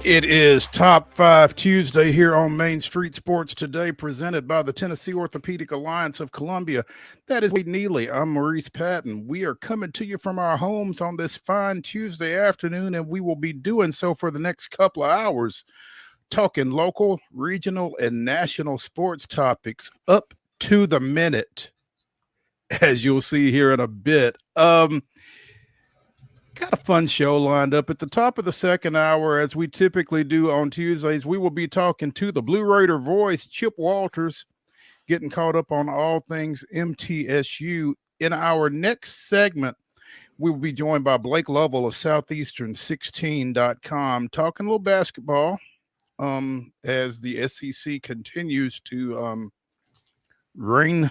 It is Top 5 Tuesday here on Main Street Sports Today, presented by the Tennessee Orthopedic Alliance of Columbia. That is Neely. I'm Maurice Patton. We are coming to you from our homes on this fine Tuesday afternoon, and we will be doing so for the next couple of hours, talking local, regional, and national sports topics up to the minute, as you'll see here in a bit. Got a fun show lined up at the top of the second hour, as we typically do on Tuesdays. We will be talking to the Blue Raider voice, Chip Walters, getting caught up on all things MTSU. In our next segment, we will be joined by Blake Lovell of Southeastern16.com, talking a little basketball as the SEC continues to reign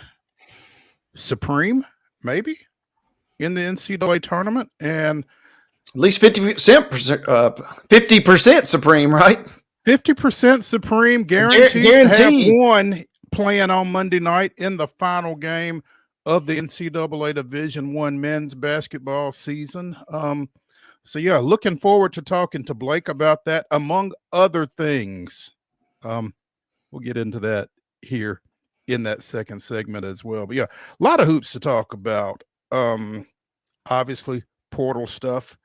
supreme, maybe, in the NCAA tournament, and at least 50% supreme, right? 50% supreme, guaranteed to have one playing on Monday night in the final game of the NCAA Division I men's basketball season. So yeah, looking forward to talking to Blake about that, among other things. We'll get into that here in that second segment as well. But yeah, a lot of hoops to talk about. Obviously, portal stuff.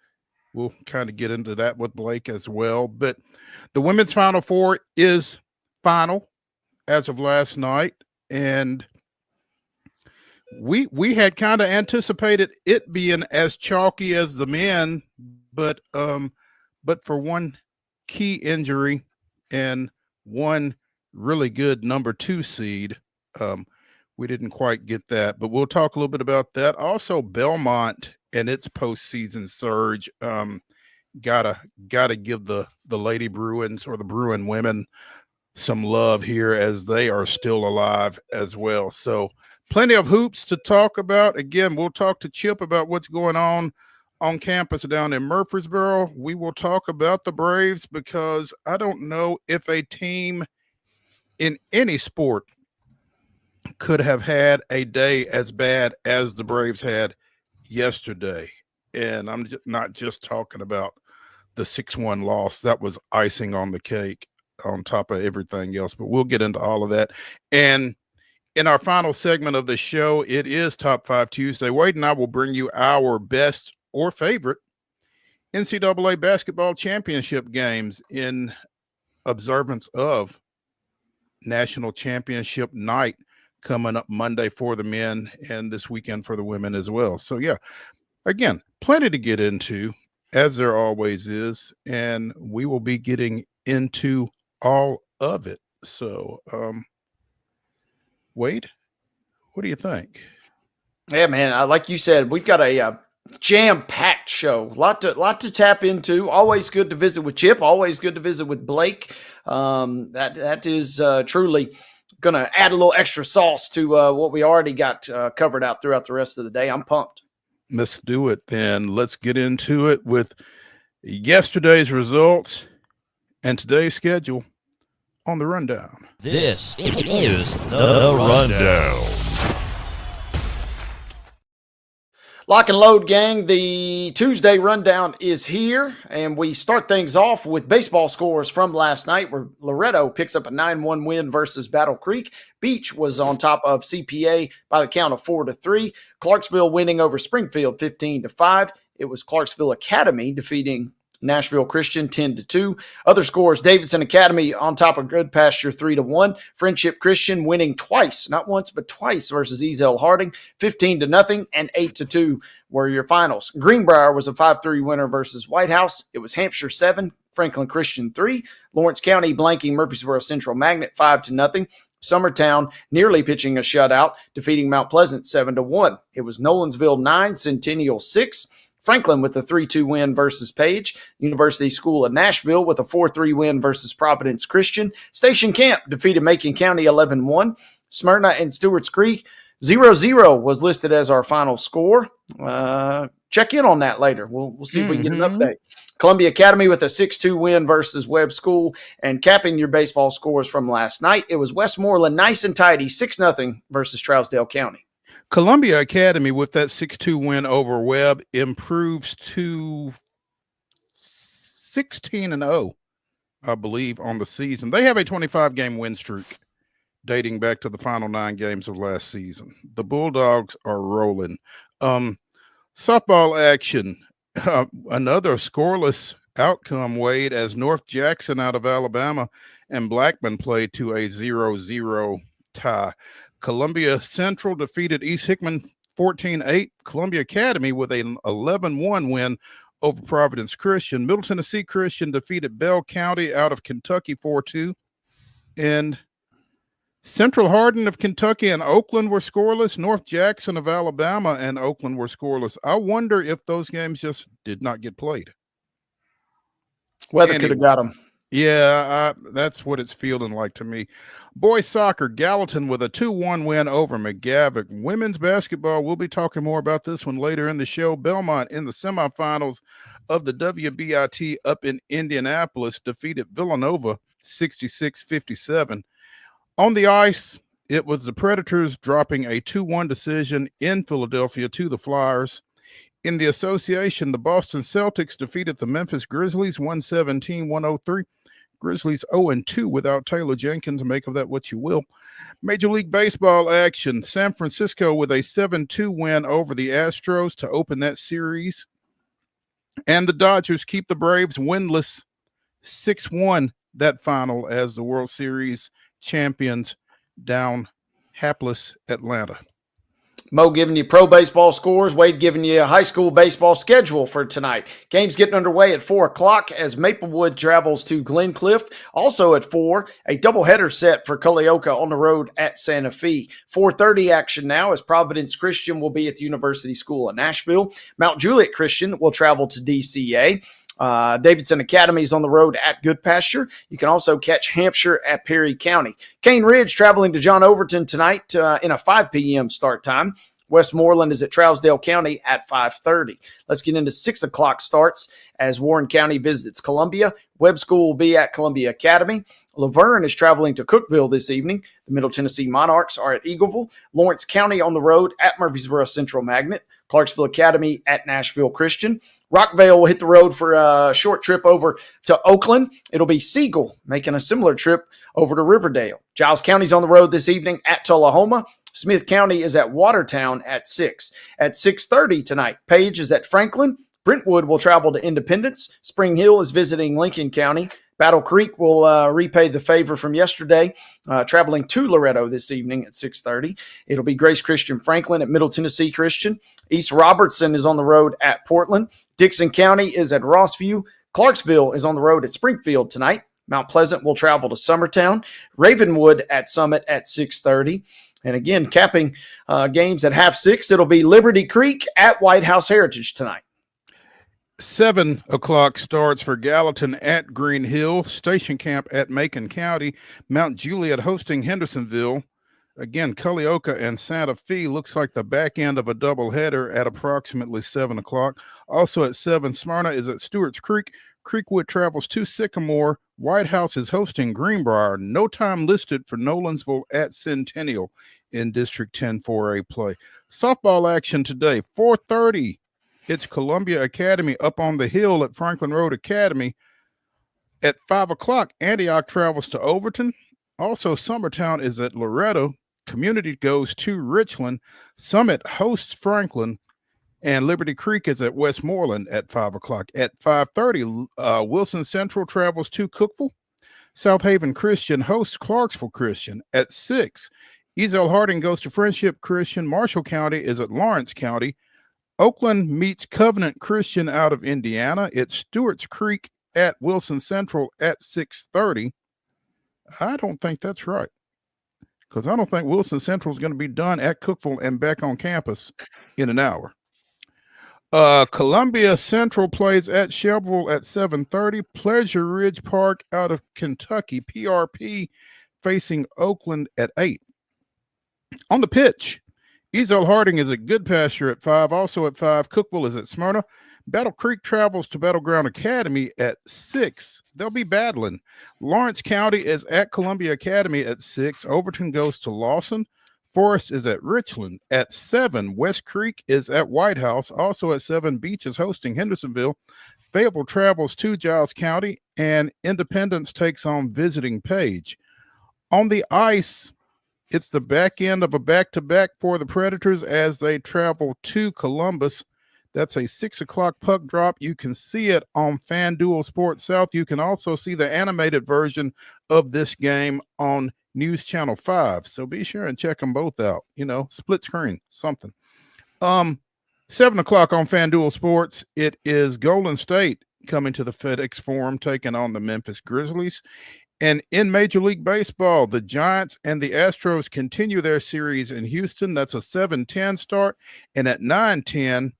We'll kind of get into that with Blake as well. But the women's Final Four is final as of last night, and we had kind of anticipated it being as chalky as the men, but for one key injury and one really good number 2 seed, we didn't quite get that, but we'll talk a little bit about that. Also, Belmont and its postseason surge. Gotta give the Lady Bruins, or the Bruin women, some love here, as they are still alive as well. So plenty of hoops to talk about. Again, we'll talk to Chip about what's going on campus down in Murfreesboro. We will talk about the Braves, because I don't know if a team in any sport could have had a day as bad as the Braves had yesterday. And I'm not just talking about the 6-1 loss. That was icing on the cake on top of everything else, but we'll get into all of that. And in our final segment of the show, it is Top 5 Tuesday. Wade and I will bring you our best or favorite NCAA basketball championship games in observance of National Championship Night coming up Monday for the men, and this weekend for the women as well. So yeah, again, plenty to get into, as there always is, and we will be getting into all of it. So Wade, what do you think? Yeah, man, like you said, we've got a jam-packed show. Lot to tap into. Always good to visit with Chip. Always good to visit with Blake. That is truly going to add a little extra sauce to what we already got covered out throughout the rest of the day. I'm pumped. Let's do it then. Let's get into it with yesterday's results and today's schedule on the Rundown. This is the Rundown. Lock and load, gang. The Tuesday rundown is here, and we start things off with baseball scores from last night, where Loretto picks up a 9-1 win versus Battle Creek. Beach was on top of CPA by the count of 4-3. Clarksville winning over Springfield 15-5. It was Clarksville Academy defeating Nashville Christian 10-2. Other scores: Davidson Academy on top of Good Pasture 3-1. Friendship Christian winning twice, not once but twice, versus Ezel Harding 15-0, and 8-2 were your finals. Greenbrier was a 5-3 winner versus White House. It was Hampshire 7, Franklin Christian 3. Lawrence County blanking Murfreesboro Central Magnet 5-0. Summertown nearly pitching a shutout, defeating Mount Pleasant 7-1. It was Nolensville 9, Centennial 6. Franklin with a 3-2 win versus Page. University School of Nashville with a 4-3 win versus Providence Christian. Station Camp defeated Macon County 11-1. Smyrna and Stewart's Creek 0-0 was listed as our final score. Check in on that later. We'll see if we can get an update. Columbia Academy with a 6-2 win versus Webb School. And capping your baseball scores from last night, it was Westmoreland nice and tidy 6-0 versus Trousdale County. Columbia Academy, with that 6-2 win over Webb, improves to 16-0 I believe, on the season. They have a 25-game win streak dating back to the final 9 games of last season. The Bulldogs are rolling. Softball action. Another scoreless outcome, Wade, as North Jackson out of Alabama and Blackman played to a 0-0 tie. Columbia Central defeated East Hickman 14-8. Columbia Academy with an 11-1 win over Providence Christian. Middle Tennessee Christian defeated Bell County out of Kentucky 4-2. And Central Hardin of Kentucky and Oakland were scoreless. North Jackson of Alabama and Oakland were scoreless. I wonder if those games just did not get played. Weather could have got them. Yeah, that's what it's feeling like to me. Boys soccer, Gallatin with a 2-1 win over McGavock. Women's basketball, we'll be talking more about this one later in the show. Belmont in the semifinals of the WBIT up in Indianapolis defeated Villanova 66-57. On the ice, it was the Predators dropping a 2-1 decision in Philadelphia to the Flyers. In the association, the Boston Celtics defeated the Memphis Grizzlies 117-103. Grizzlies 0-2 without Taylor Jenkins. Make of that what you will. Major League Baseball action. San Francisco with a 7-2 win over the Astros to open that series. And the Dodgers keep the Braves winless 6-1 that final as the World Series champions down hapless Atlanta. Mo giving you pro baseball scores. Wade giving you a high school baseball schedule for tonight. Games getting underway at 4 o'clock as Maplewood travels to Glencliff. Also at 4, a doubleheader set for Culleoka on the road at Santa Fe. 4:30 action now as Providence Christian will be at the University School of Nashville. Mount Juliet Christian will travel to DCA. Davidson Academy is on the road at Good Pasture. You can also catch Hampshire at Perry County. Cane Ridge traveling to John Overton tonight in a 5 p.m. start time. Westmoreland is at Trousdale County at 5:30. Let's get into 6 o'clock starts as Warren County visits Columbia. Webb School will be at Columbia Academy. Laverne is traveling to Cookeville this evening. The Middle Tennessee Monarchs are at Eagleville. Lawrence County on the road at Murfreesboro Central Magnet. Clarksville Academy at Nashville Christian. Rockvale will hit the road for a short trip over to Oakland. It'll be Siegel making a similar trip over to Riverdale. Giles County's on the road this evening at Tullahoma. Smith County is at Watertown at 6. At 6:30 tonight, Page is at Franklin. Brentwood will travel to Independence. Spring Hill is visiting Lincoln County. Battle Creek will repay the favor from yesterday, traveling to Loretto this evening at 6:30. It'll be Grace Christian Franklin at Middle Tennessee Christian. East Robertson is on the road at Portland. Dixon County is at Rossview. Clarksville is on the road at Springfield tonight. Mount Pleasant will travel to Summertown. Ravenwood at Summit at 6:30. And again, capping games at 5:30, it'll be Liberty Creek at White House Heritage tonight. 7 o'clock starts for Gallatin at Green Hill, Station Camp at Macon County, Mount Juliet hosting Hendersonville. Again, Culleoka and Santa Fe looks like the back end of a doubleheader at approximately 7 o'clock. Also at 7, Smyrna is at Stewart's Creek. Creekwood travels to Sycamore. White House is hosting Greenbrier. No time listed for Nolansville at Centennial in District 10 4A play. Softball action today, 4:30. It's Columbia Academy up on the hill at Franklin Road Academy. At 5 o'clock, Antioch travels to Overton. Also, Summertown is at Loretto. Community goes to Richland. Summit hosts Franklin. And Liberty Creek is at Westmoreland at 5 o'clock. At 5:30, Wilson Central travels to Cookeville. South Haven Christian hosts Clarksville Christian. At 6, Ezel Harding goes to Friendship Christian. Marshall County is at Lawrence County. Oakland meets Covenant Christian out of Indiana. It's Stewart's Creek at Wilson Central at 6:30. I don't think that's right, because I don't think Wilson Central is going to be done at Cookeville and back on campus in an hour. Columbia Central plays at Shelbyville at 7:30. Pleasure Ridge Park out of Kentucky, PRP, facing Oakland at 8. On the pitch, Ezel Harding is at Good Pasture at 5. Also at 5, Cookeville is at Smyrna. Battle Creek travels to Battleground Academy at 6. They'll be battling. Lawrence County is at Columbia Academy at 6. Overton goes to Lawson. Forest is at Richland at 7. West Creek is at White House. Also at 7, Beach is hosting Hendersonville. Fayetteville travels to Giles County. and Independence takes on visiting Page. On the ice, it's the back end of a back-to-back for the Predators as they travel to Columbus. That's a 6 o'clock puck drop. You can see it on FanDuel Sports South. You can also see the animated version of this game on News Channel 5. So be sure and check them both out. Split screen, something. 7 o'clock on FanDuel Sports. It is Golden State coming to the FedEx Forum, taking on the Memphis Grizzlies. And in Major League Baseball, the Giants and the Astros continue their series in Houston. That's a 7:10 start. And at 9:10,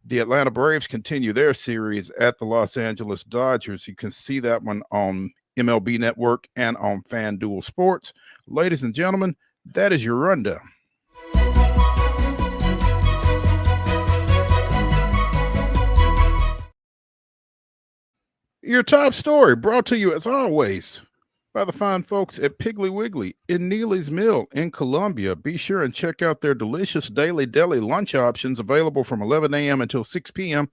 the Atlanta Braves continue their series at the Los Angeles Dodgers. You can see that one on MLB Network and on FanDuel Sports. Ladies and gentlemen, that is your rundown. Your top story brought to you, as always, by the fine folks at Piggly Wiggly in Neely's Mill in Columbia. Be sure and check out their delicious daily deli lunch options available from 11 a.m. until 6 p.m.,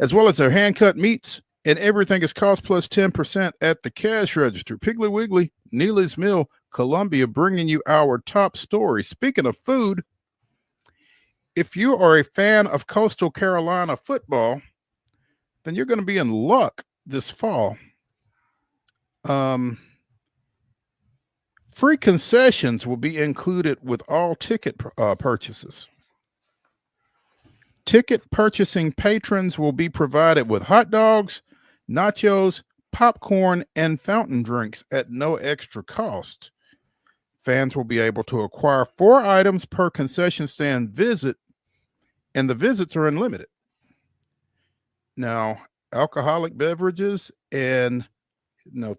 as well as their hand-cut meats, and everything is cost plus 10% at the cash register. Piggly Wiggly, Neely's Mill, Columbia, bringing you our top story. Speaking of food, if you are a fan of Coastal Carolina football, then you're going to be in luck this fall. Free concessions will be included with all ticket purchases. Ticket purchasing patrons will be provided with hot dogs, nachos, popcorn, and fountain drinks at no extra cost. Fans will be able to acquire 4 items per concession stand visit, and the visits are unlimited. Now, alcoholic beverages and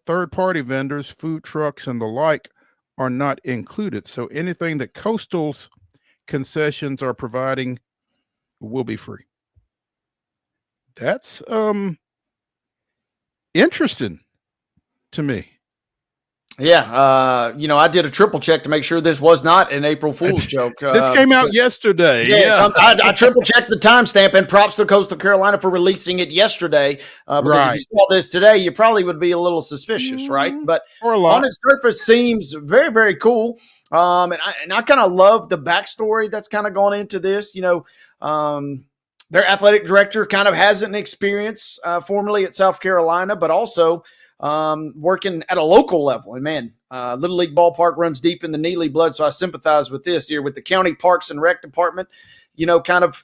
third-party vendors, food trucks, and the like are not included. So anything that Coastal's concessions are providing will be free. That's interesting to me. Yeah, I did a triple check to make sure this was not an April Fool's joke. This came out yesterday. Yeah. I triple checked the timestamp, and props to Coastal Carolina for releasing it yesterday. Because if you saw this today, you probably would be a little suspicious, right? But on its surface, seems very, very cool. And I kind of love the backstory that's kind of gone into this. Their athletic director kind of has an experience formerly at South Carolina, but also working at a local level. And man, Little League Ballpark runs deep in the Neely blood, so I sympathize with this here with the county parks and rec department, kind of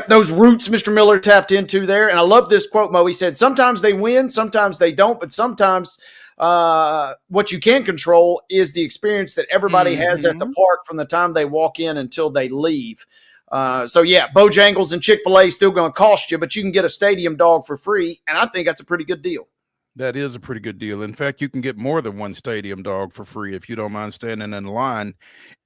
those roots Mr. Miller tapped into there. And I love this quote, Mo. He said, sometimes they win, sometimes they don't, but sometimes what you can control is the experience that everybody has at the park from the time they walk in until they leave. So yeah, Bojangles and Chick-fil-A still going to cost you, but you can get a stadium dog for free. And I think that's a pretty good deal. That is a pretty good deal. In fact, you can get more than one stadium dog for free if you don't mind standing in line.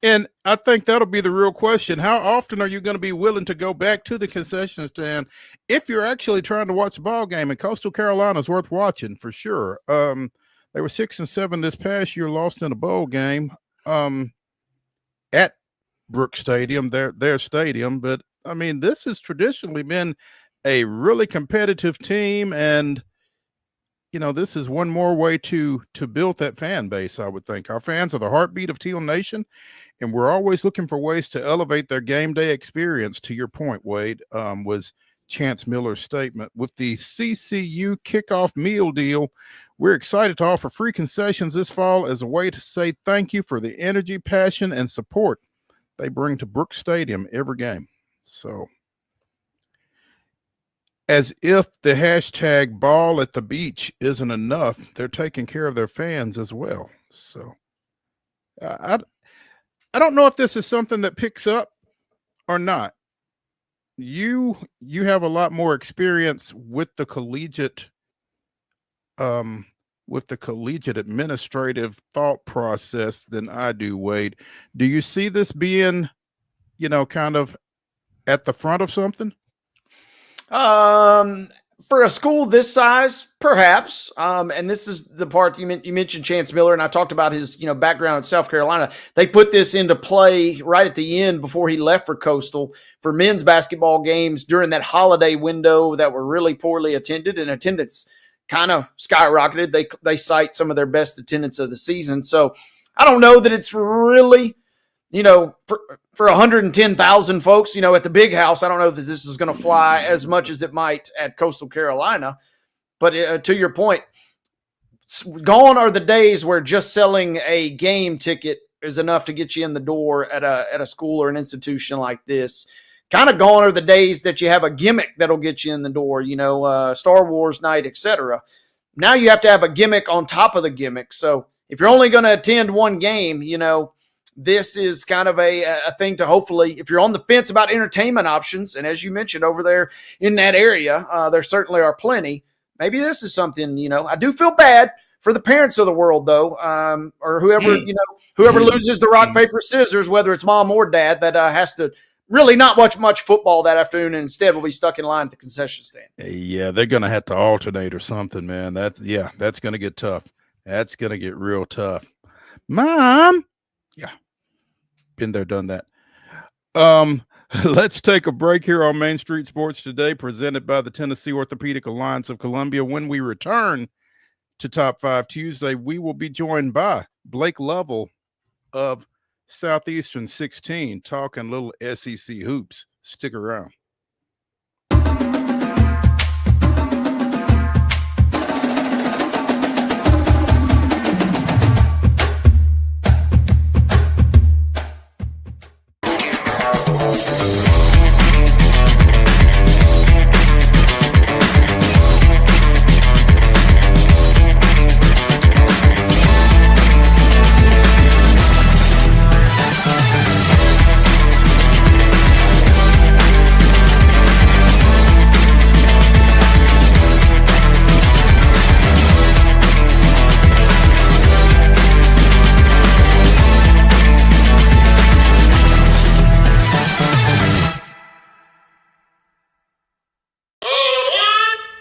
And I think that'll be the real question. How often are you going to be willing to go back to the concession stand if you're actually trying to watch a ball game? And Coastal Carolina is worth watching for sure. They were 6-7 this past year, lost in a bowl game at Brooks Stadium, their stadium. But I mean, this has traditionally been a really competitive team, and this is one more way to build that fan base, I would think. Our fans are the heartbeat of Teal Nation, and we're always looking for ways to elevate their game day experience. To your point, Wade, was Chance Miller's statement. With the CCU kickoff meal deal, we're excited to offer free concessions this fall as a way to say thank you for the energy, passion, and support they bring to Brooks Stadium every game. So, as if the hashtag ball at the beach isn't enough, they're taking care of their fans as well. So I don't know if this is something that picks up or not. You have a lot more experience with the collegiate administrative thought process than I do, Wade. Do you see this being, kind of at the front of something? For a school this size, perhaps. And this is the part you mentioned Chance Miller, and I talked about his, background in South Carolina. They put this into play right at the end before he left for Coastal for men's basketball games during that holiday window that were really poorly attended, and attendance kind of skyrocketed. They cite some of their best attendance of the season. So I don't know that it's really, for 110,000 folks, at the big house, I don't know that this is going to fly as much as it might at Coastal Carolina. But to your point, gone are the days where just selling a game ticket is enough to get you in the door at a school or an institution like this. Kind of gone are the days that you have a gimmick that'll get you in the door, Star Wars night, etc. Now you have to have a gimmick on top of the gimmick. So if you're only going to attend one game, this is kind of a thing to hopefully, if you're on the fence about entertainment options, and as you mentioned over there in that area, there certainly are plenty. Maybe this is something, I do feel bad for the parents of the world, though, or whoever, whoever loses the rock, paper, scissors, whether it's mom or dad, that has to really not watch much football that afternoon and instead will be stuck in line at the concession stand. Yeah, they're going to have to alternate or something, man. That's going to get tough. That's going to get real tough. Mom. Yeah. Been there, done that. Let's take a break here on Main Street Sports Today, presented by the Tennessee Orthopedic Alliance of Columbia. When we return to Top 5 Tuesday, we will be joined by Blake Lovell of Southeastern 16, talking little SEC hoops. Stick around.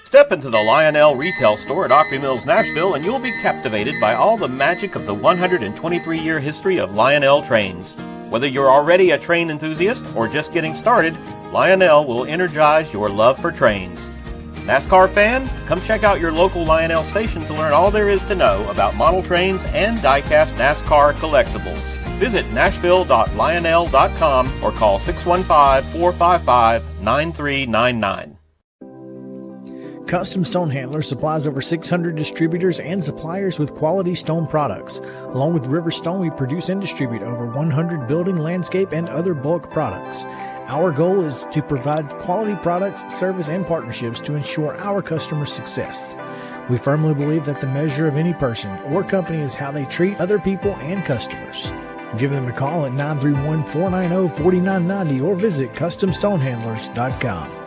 Step into the Lionel retail store at Opry Mills, Nashville, and you'll be captivated by all the magic of the 123-year history of Lionel trains. Whether you're already a train enthusiast or just getting started, Lionel will energize your love for trains. NASCAR fan? Come check out your local Lionel station to learn all there is to know about model trains and die-cast NASCAR collectibles. Visit nashville.lionel.com or call 615-455-9399. Custom Stone Handler supplies over 600 distributors and suppliers with quality stone products. Along with River Stone, we produce and distribute over 100 building, landscape, and other bulk products. Our goal is to provide quality products, service, and partnerships to ensure our customers' success. We firmly believe that the measure of any person or company is how they treat other people and customers. Give them a call at 931-490-4990 or visit CustomStonehandlers.com.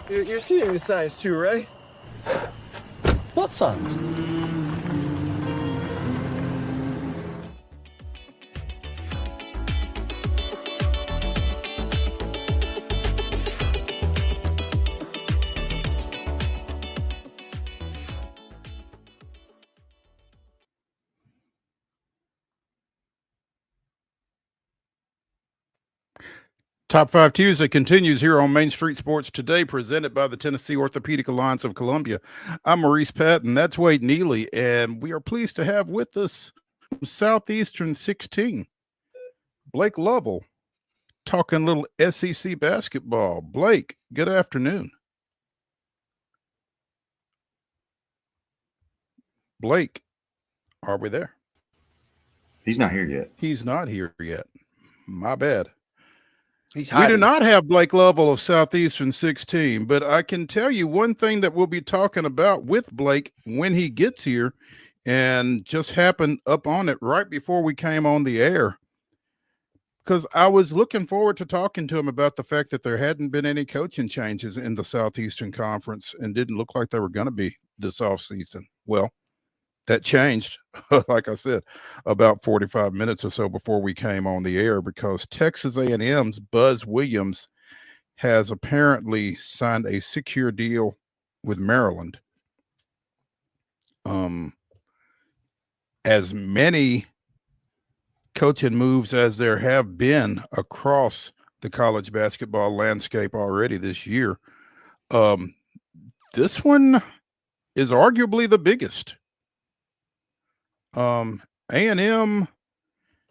You're seeing the signs too, right? What signs? Top 5 Tuesday continues here on Main Street Sports Today, presented by the Tennessee Orthopedic Alliance of Columbia. I'm Maurice Patton. That's Wade Neely, and we are pleased to have with us Southeastern 16, Blake Lovell, talking little SEC basketball. Blake, good afternoon. Blake, are we there? He's not here yet. He's not here yet. My bad. We hiding. do not have Blake Lovell of Southeastern 16, but I can tell you one thing that we'll be talking about with Blake when he gets here, and just happened up on it right before we came on the air, because I was looking forward to talking to him about the fact that there hadn't been any coaching changes in the Southeastern Conference and didn't look like they were going to be this offseason. Well, that changed, like I said, about 45 minutes or so before we came on the air, because Texas A&M's Buzz Williams has apparently signed a 6-year deal with Maryland. As many coaching moves as there have been across the college basketball landscape already this year, this one is arguably the biggest. A&M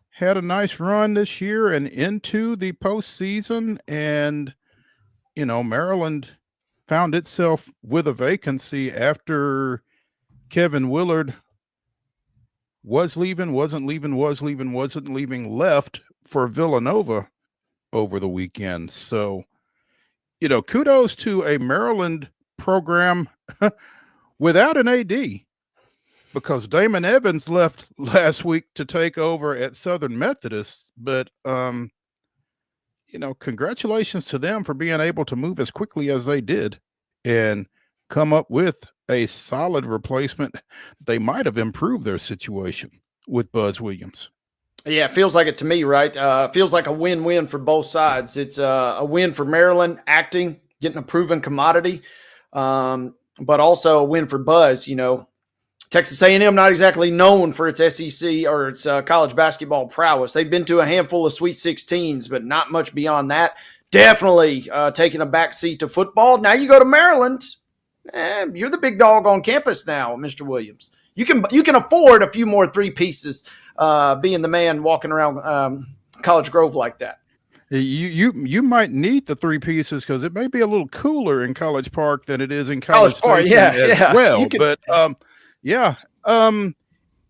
had a nice run this year and into the postseason, and Maryland found itself with a vacancy after Kevin Willard was leaving, wasn't leaving, was leaving, wasn't leaving, left for Villanova over the weekend. So, kudos to a Maryland program without an AD, because Damon Evans left last week to take over at Southern Methodist. But, congratulations to them for being able to move as quickly as they did and come up with a solid replacement. They might have improved their situation with Buzz Williams. Yeah, it feels like it to me, right? Feels like a win-win for both sides. It's a win for Maryland, getting a proven commodity, but also a win for Buzz. Texas A&M not exactly known for its SEC or its college basketball prowess. They've been to a handful of Sweet 16s, but not much beyond that. Definitely taking a backseat to football. Now you go to Maryland. You're the big dog on campus now, Mr. Williams. You can afford a few more three pieces, being the man walking around College Grove like that. You might need the three pieces because it may be a little cooler in College Park than it is in College Park. Station well. But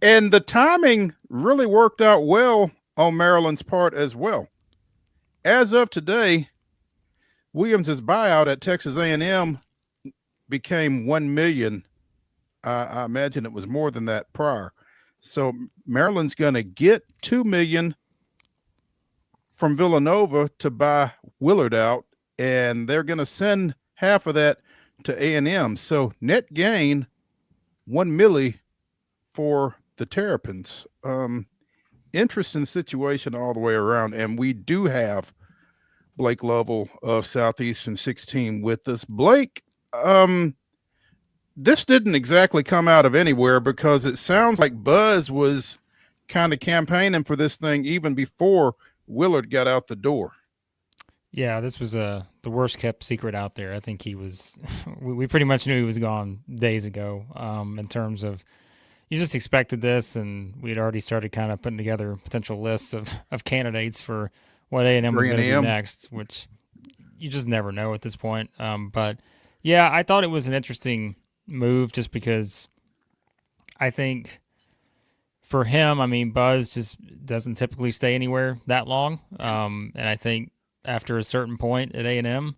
and the timing really worked out well on Maryland's part as well. As of today, Williams's buyout at Texas A&M became $1 million. I imagine it was more than that prior. So Maryland's going to get $2 million from Villanova to buy Willard out, and they're going to send half of that to A&M. So net gain, $1 million for the Terrapins. Interesting situation all the way around, and we do have Blake Lovell of Southeastern 16 with us. Blake, this didn't exactly come out of anywhere, because it sounds like Buzz was kind of campaigning for this thing even before Willard got out the door. Yeah, this was the worst kept secret out there. I think he was we pretty much knew he was gone days ago, in terms of you just expected this, and we had already started kind of putting together potential lists of candidates for what A&M was going to do next, which you just never know at this point. But yeah, I thought it was an interesting move just because I think for him, I mean, Buzz just doesn't typically stay anywhere that long. And I think after a certain point at A&M,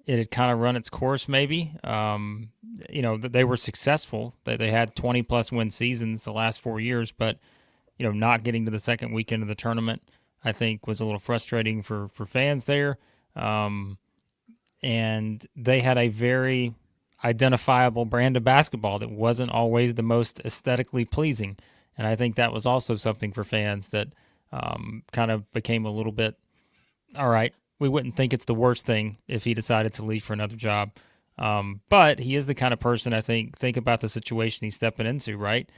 it had kind of run its course maybe. They were successful. They had 20-plus win seasons the last 4 years, but, not getting to the second weekend of the tournament, I think, was a little frustrating for fans there. And they had a very identifiable brand of basketball that wasn't always the most aesthetically pleasing. And I think that was also something for fans that kind of became a little bit, all right, we wouldn't think it's the worst thing if he decided to leave for another job. But he is the kind of person, I think about the situation he's stepping into, right?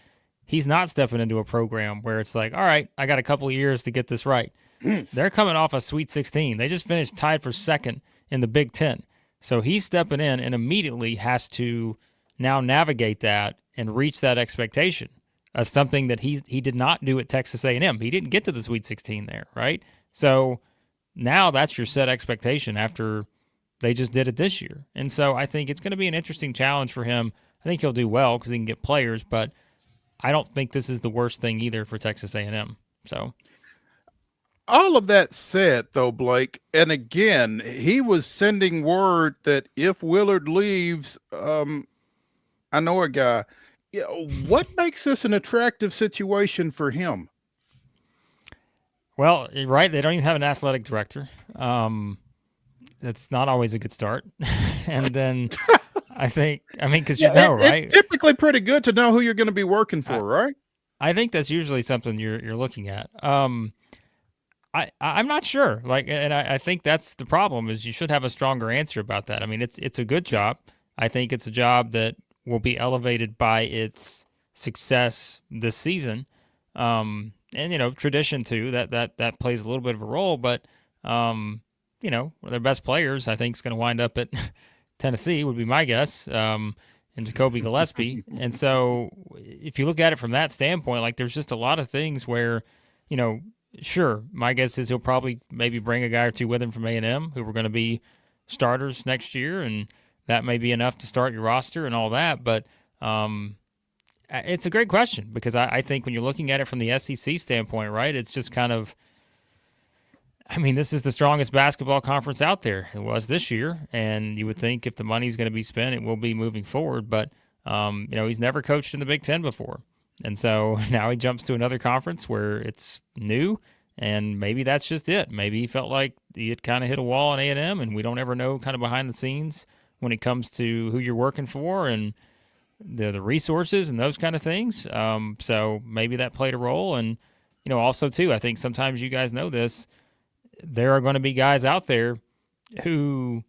He's not stepping into a program where it's like, all right, I got a couple of years to get this right. They're coming off a Sweet 16. They just finished tied for second in the Big Ten. So he's stepping in and immediately has to now navigate that and reach that expectation of something that he did not do at Texas A&M. He didn't get to the Sweet 16 there, right? So now that's your set expectation after they just did it this year. And so I think it's going to be an interesting challenge for him. I think he'll do well because he can get players, but I don't think this is the worst thing either for Texas A&M. So all of that said, though, Blake, and again, he was sending word that if Willard leaves, I know a guy. What makes this an attractive situation for him? Well, right, they don't even have an athletic director. That's not always a good start. And then I mean, because Yeah, right? it's typically pretty good to know who you're going to be working for, right? I think that's usually something you're looking at. I'm not sure. Like, and I think that's the problem is you should have a stronger answer about that. I mean, it's a good job. I think it's a job that will be elevated by its success this season. And tradition too, that plays a little bit of a role, but their best players I think is going to wind up at Tennessee would be my guess. And Jacoby Gillespie. And so if you look at it from that standpoint, like there's just a lot of things where, sure, my guess is he'll probably maybe bring a guy or two with him from A&M who were going to be starters next year, and that may be enough to start your roster and all that. But it's a great question because I think when you're looking at it from the SEC standpoint, right, it's just kind of, I mean, this is the strongest basketball conference out there. It was this year, and you would think if the money's going to be spent, it will be moving forward. But, he's never coached in the Big Ten before. And so now he jumps to another conference where it's new, and maybe that's just it. Maybe he felt like he had kind of hit a wall in A&M, and we don't ever know kind of behind the scenes when it comes to who you're working for and the resources and those kind of things. So maybe that played a role. And, also, too, I think sometimes you guys know this, there are going to be guys out there who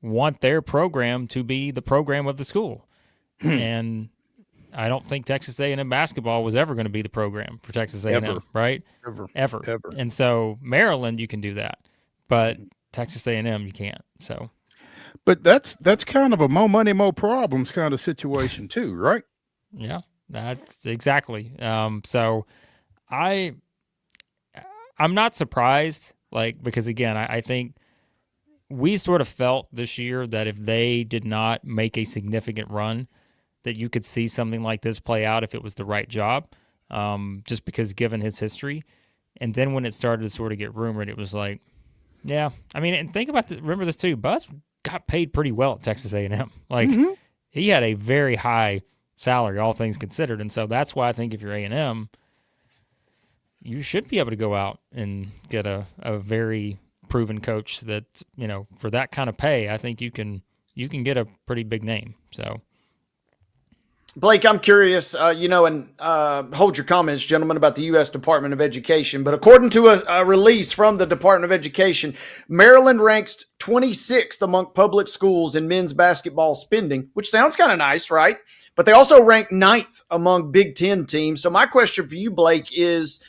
want their program to be the program of the school. And I don't think Texas A&M basketball was ever going to be the program for Texas A&M, Ever. right? Ever. And so Maryland, you can do that, but Texas A&M, you can't. So, but that's kind of a more money, more problems kind of situation too, right? Yeah, that's exactly. So I'm not surprised, because again, I think we sort of felt this year that if they did not make a significant run, that you could see something like this play out if it was the right job, just because given his history. And then when it started to sort of get rumored, it was like, yeah. I mean, and think about remember this too, Buzz got paid pretty well at Texas A&M. He had a very high salary, all things considered. And so that's why I think if you're A&M, you should be able to go out and get a very proven coach that, for that kind of pay, I think you can get a pretty big name. So, Blake, I'm curious, and hold your comments, gentlemen, about the U.S. Department of Education. But according to a release from the Department of Education, Maryland ranks 26th among public schools in men's basketball spending, which sounds kind of nice, right? But they also rank 9th among Big Ten teams. So my question for you, Blake, is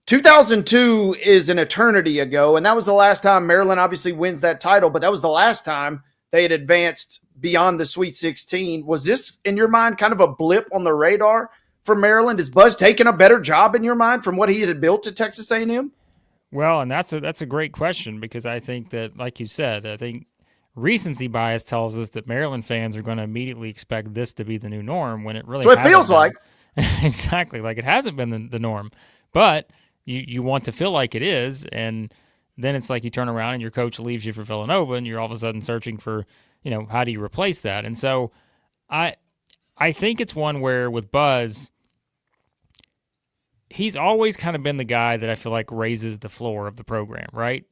2002 is an eternity ago, and that was the last time Maryland obviously wins that title, but that was the last time they had advanced beyond the Sweet 16. Was this, in your mind, kind of a blip on the radar for Maryland? Is Buzz taking a better job in your mind from what he had built at Texas A&M? Well, and that's a great question because I think that, like you said, I think recency bias tells us that Maryland fans are going to immediately expect this to be the new norm when it really so it feels like. Exactly. Like it hasn't been the norm. But you want to feel like it is, and then it's like you turn around and your coach leaves you for Villanova, and you're all of a sudden searching for, how do you replace that? And so I think it's one where with Buzz, he's always kind of been the guy that I feel like raises the floor of the program, right?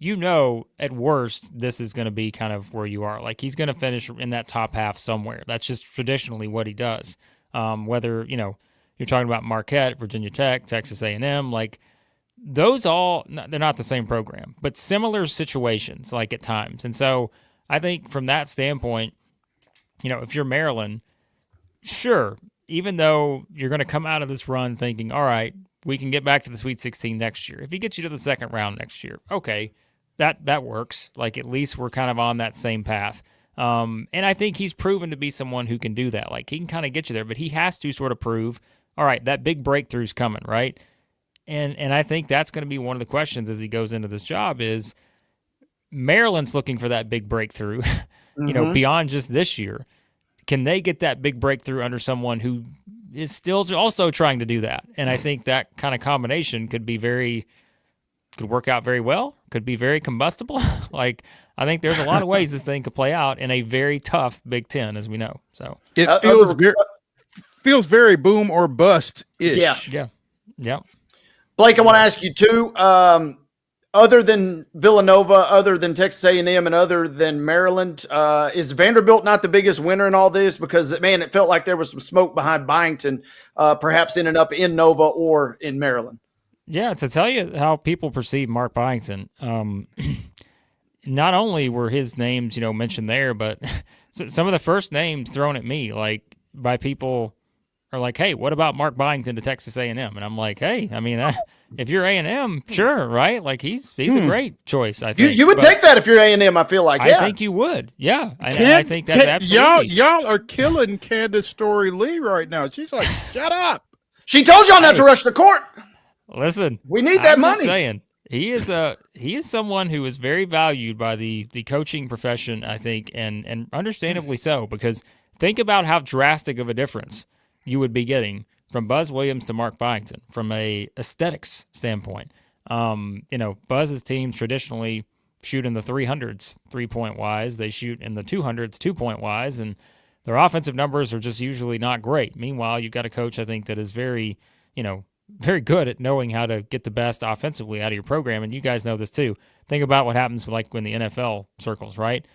At worst, this is going to be kind of where you are. Like he's going to finish in that top half somewhere. That's just traditionally what he does. Whether, you're talking about Marquette, Virginia Tech, Texas A&M, like those they're not the same program, but similar situations like at times. And so I think from that standpoint, if you're Maryland, sure, even though you're going to come out of this run thinking, all right, we can get back to the Sweet 16 next year. If he gets you to the second round next year, okay, that works. Like at least we're kind of on that same path. And I think he's proven to be someone who can do that. Like he can kind of get you there, but he has to sort of prove, all right, that big breakthrough's coming, right? And I think that's going to be one of the questions as he goes into this job is Maryland's looking for that big breakthrough, beyond just this year. Can they get that big breakthrough under someone who is still also trying to do that? And I think that kind of combination could work out very well, could be very combustible. Like, I think there's a lot of ways this thing could play out in a very tough Big Ten, as we know. So it feels very boom or bust-ish. Yeah. Yeah. Blake, I want to ask you too. other than Villanova, other than Texas A&M, and other than Maryland, is Vanderbilt not the biggest winner in all this? Because, man, it felt like there was some smoke behind Byington, perhaps ending up in Nova or in Maryland. Yeah, to tell you how people perceive Mark Byington, not only were his names, mentioned there, but some of the first names thrown at me, like by people are like, "Hey, what about Mark Byington to Texas A&M?" And I'm like, "Hey, I mean, if you're A&M, sure, right? Like he's a great choice. I think You would take that if you're A&M. I feel like, I think you would. Yeah, I think that's absolutely. Y'all are killing Candace Story Lee right now. She's like, shut up. She told y'all not to rush the court. Listen, we need that I'm money. Just saying, he is someone who is very valued by the coaching profession, I think, and understandably so, because think about how drastic of a difference you would be getting from Buzz Williams to Mark Byington from a aesthetics standpoint. Buzz's teams traditionally shoot in the 300s 3-point wise. They shoot in the 200s 2-point wise, and their offensive numbers are just usually not great. Meanwhile, you've got a coach, I think, that is very, very good at knowing how to get the best offensively out of your program, and you guys know this too. Think about what happens like when the NFL circles, right?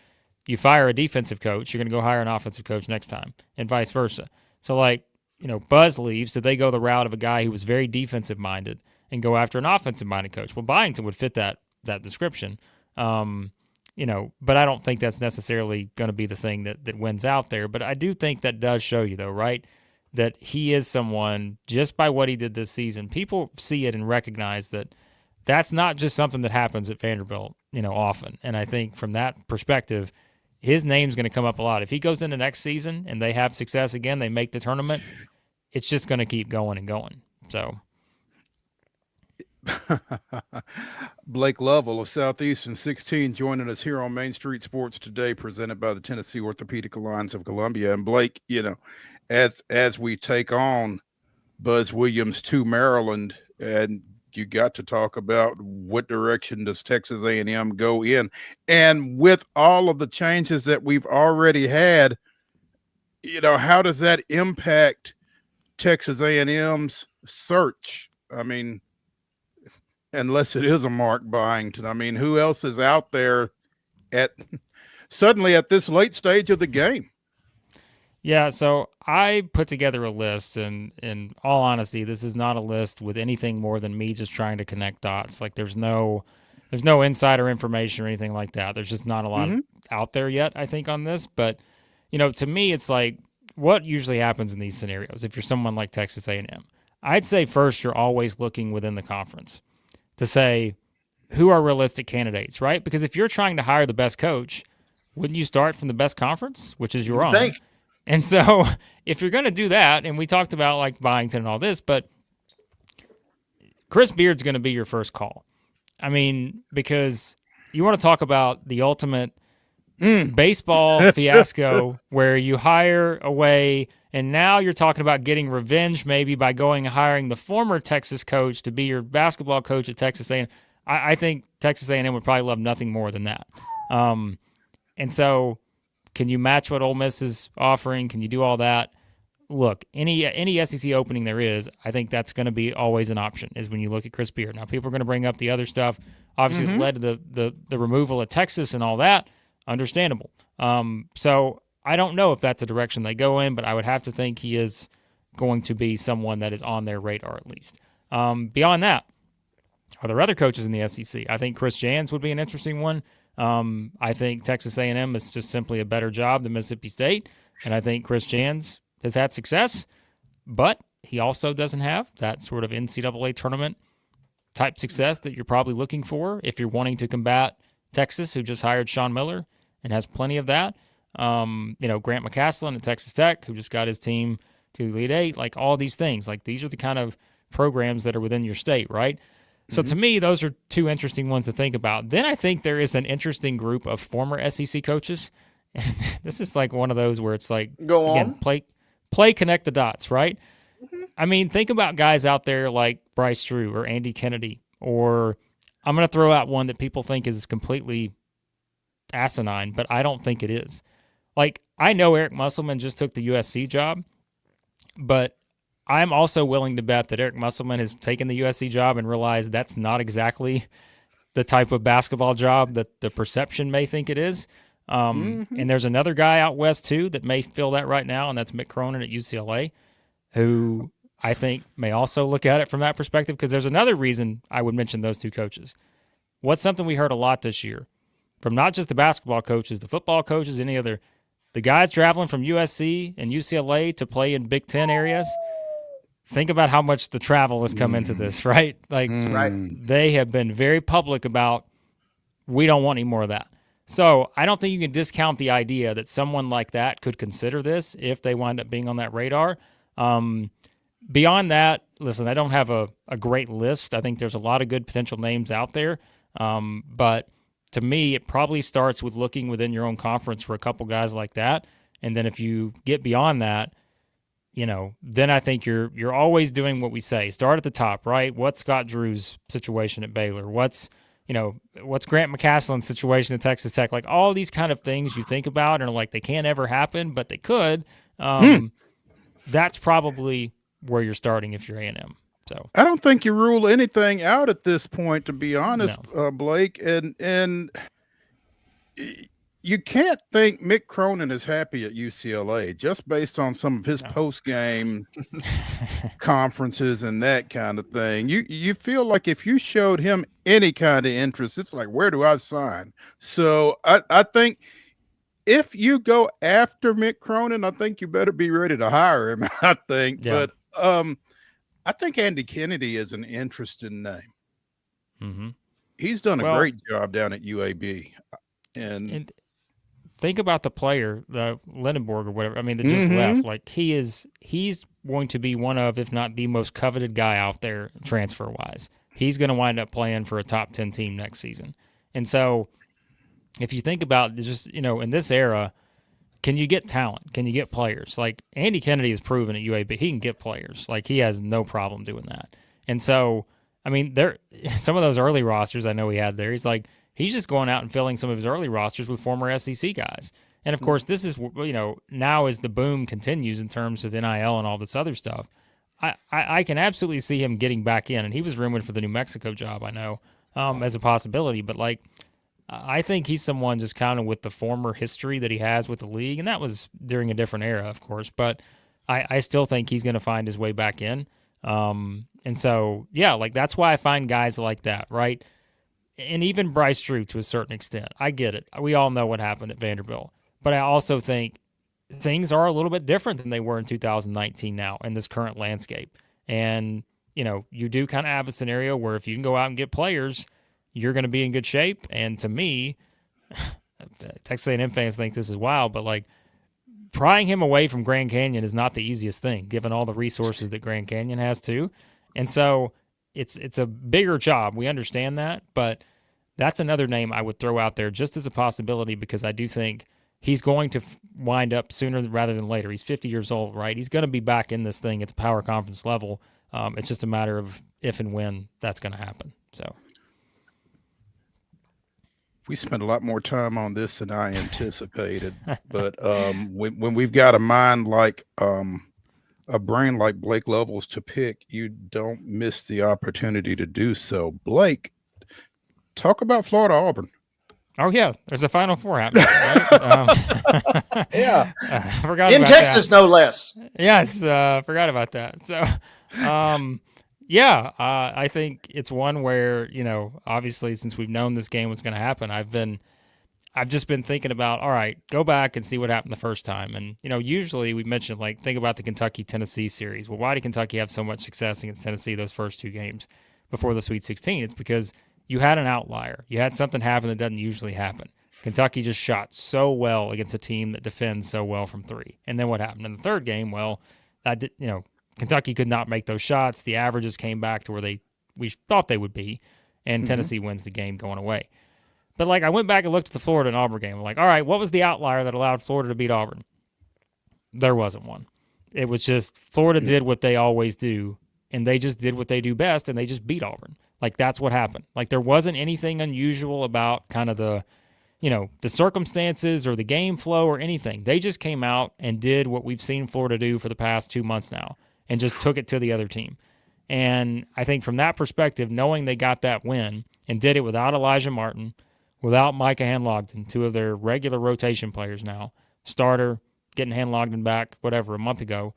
You fire a defensive coach, you're going to go hire an offensive coach next time, and vice versa. So, Buzz leaves, did they go the route of a guy who was very defensive-minded and go after an offensive-minded coach? Well, Byington would fit that description, but I don't think that's necessarily going to be the thing that wins out there. But I do think that does show you, though, right, that he is someone, just by what he did this season, people see it and recognize that that's not just something that happens at Vanderbilt, often. And I think from that perspective, his name's going to come up a lot. If he goes into next season and they have success again, they make the tournament, it's just going to keep going and going. So Blake Lovell of Southeastern 16 joining us here on Main Street Sports Today, presented by the Tennessee Orthopedic Alliance of Columbia. And Blake, as we take on Buzz Williams to Maryland, and you got to talk about what direction does Texas A&M go in, and with all of the changes that we've already had, how does that impact Texas A&M's search? I mean, unless it is a Mark Byington, I mean, who else is out there suddenly at this late stage of the game? Yeah, so I put together a list, and in all honesty, this is not a list with anything more than me just trying to connect dots. Like there's no insider information or anything like that. There's just not a lot out there yet, I think, on this. But, to me, it's like what usually happens in these scenarios. If you're someone like Texas A&M, I'd say first you're always looking within the conference to say who are realistic candidates, right? Because if you're trying to hire the best coach, wouldn't you start from the best conference, which is your own? And so if you're going to do that, and we talked about like Byington and all this, but Chris Beard's going to be your first call. I mean, because you want to talk about the ultimate baseball fiasco where you hire away, and now you're talking about getting revenge maybe by going and hiring the former Texas coach to be your basketball coach at Texas A&M. I think Texas A&M would probably love nothing more than that. And so can you match what Ole Miss is offering? Can you do all that? Look, any SEC opening there is, I think that's going to be always an option, is when you look at Chris Beard. Now, people are going to bring up the other stuff. Obviously, it led to the removal of Texas and all that. Understandable. So I don't know if that's a direction they go in, but I would have to think he is going to be someone that is on their radar at least. Beyond that, are there other coaches in the SEC? I think Chris Jans would be an interesting one. I think Texas A&M is just simply a better job than Mississippi State, and I think Chris Jans has had success, but he also doesn't have that sort of NCAA tournament type success that you're probably looking for if you're wanting to combat Texas, who just hired Sean Miller and has plenty of that. Grant McCaslin at Texas Tech, who just got his team to the Elite Eight, like all these things. Like these are the kind of programs that are within your state, right? So to me, those are two interesting ones to think about. Then I think there is an interesting group of former SEC coaches. This is like one of those where it's like, play connect the dots, right? I mean, think about guys out there like Bryce Drew or Andy Kennedy, or I'm going to throw out one that people think is completely asinine, but I don't think it is. Like, I know Eric Musselman just took the USC job, but I'm also willing to bet that Eric Musselman has taken the USC job and realized that's not exactly the type of basketball job that the perception may think it is. And there's another guy out west too that may feel that right now, and that's Mick Cronin at UCLA, who I think may also look at it from that perspective, because there's another reason I would mention those two coaches. What's something we heard a lot this year from not just the basketball coaches, the football coaches, any other, the guys traveling from USC and UCLA to play in Big Ten areas. Think about how much the travel has come into this, right? Like, they have been very public about, we don't want any more of that. So I don't think you can discount the idea that someone like that could consider this if they wind up being on that radar. Beyond that, listen, I don't have a great list. I think there's a lot of good potential names out there. But to me, it probably starts with looking within your own conference for a couple guys like that. And then if you get beyond that, then I think you're always doing what we say. Start at the top, right? What's Scott Drew's situation at Baylor? What's Grant McCaslin's situation at Texas Tech? Like, all these kind of things you think about and are like, they can't ever happen, but they could. That's probably where you're starting if you're A&M. So I don't think you rule anything out at this point, to be honest, Blake. And you can't think Mick Cronin is happy at UCLA just based on some of his post-game conferences and that kind of thing. You feel like if you showed him any kind of interest, it's like, where do I sign? So I think if you go after Mick Cronin, I think you better be ready to hire him, I think. Yeah. But I think Andy Kennedy is an interesting name. Mm-hmm. He's done a great job down at UAB. And think about the player, the Lindenborg or whatever. I mean, that just left. Like, he's going to be one of, if not the most coveted guy out there transfer wise. He's going to wind up playing for a top 10 team next season. And so if you think about just, in this era, can you get talent? Can you get players? Like, Andy Kennedy has proven at UAB he can get players. Like, he has no problem doing that. And so, I mean, some of those early rosters I know he had there, he's just going out and filling some of his early rosters with former SEC guys. And, of course, this is, now as the boom continues in terms of NIL and all this other stuff, I can absolutely see him getting back in. And he was rumored for the New Mexico job, I know, as a possibility. But, I think he's someone just kind of with the former history that he has with the league. And that was during a different era, of course. But I still think he's going to find his way back in. And so, yeah, that's why I find guys like that, right? And even Bryce Drew to a certain extent. I get it. We all know what happened at Vanderbilt. But I also think things are a little bit different than they were in 2019 now in this current landscape. And, you do kind of have a scenario where if you can go out and get players, you're going to be in good shape. And to me, Texas A&M fans think this is wild, but prying him away from Grand Canyon is not the easiest thing, given all the resources that Grand Canyon has too. And so it's a bigger job. We understand that, but that's another name I would throw out there just as a possibility, because I do think he's going to wind up sooner rather than later. He's 50 years old, right? He's going to be back in this thing at the power conference level. It's just a matter of if and when that's going to happen. So we spent a lot more time on this than I anticipated, but when we've got a mind like a brain like Blake Lovell's to pick, you don't miss the opportunity to do so. Blake, talk about Florida Auburn. Oh yeah, there's a Final Four happening, right? Yeah, forgot in about Texas, that. No less. Yes, forgot about that. So, I think it's one where, obviously since we've known this game was going to happen, I've just been thinking about, all right, go back and see what happened the first time. And, usually we mentioned, think about the Kentucky-Tennessee series. Well, why did Kentucky have so much success against Tennessee those first two games before the Sweet 16? It's because you had an outlier. You had something happen that doesn't usually happen. Kentucky just shot so well against a team that defends so well from three. And then what happened in the third game? Well, Kentucky could not make those shots. The averages came back to where we thought they would be, and Tennessee wins the game going away. But I went back and looked at the Florida and Auburn game. I'm like, all right, what was the outlier that allowed Florida to beat Auburn? There wasn't one. It was just Florida did what they always do, and they just did what they do best, and they just beat Auburn. That's what happened. There wasn't anything unusual about kind of the circumstances or the game flow or anything. They just came out and did what we've seen Florida do for the past 2 months now and just took it to the other team. And I think from that perspective, knowing they got that win and did it without Elijah Martin, without Micah Hanlogden, two of their regular rotation players now, starter, getting Hanlogden back, whatever, a month ago,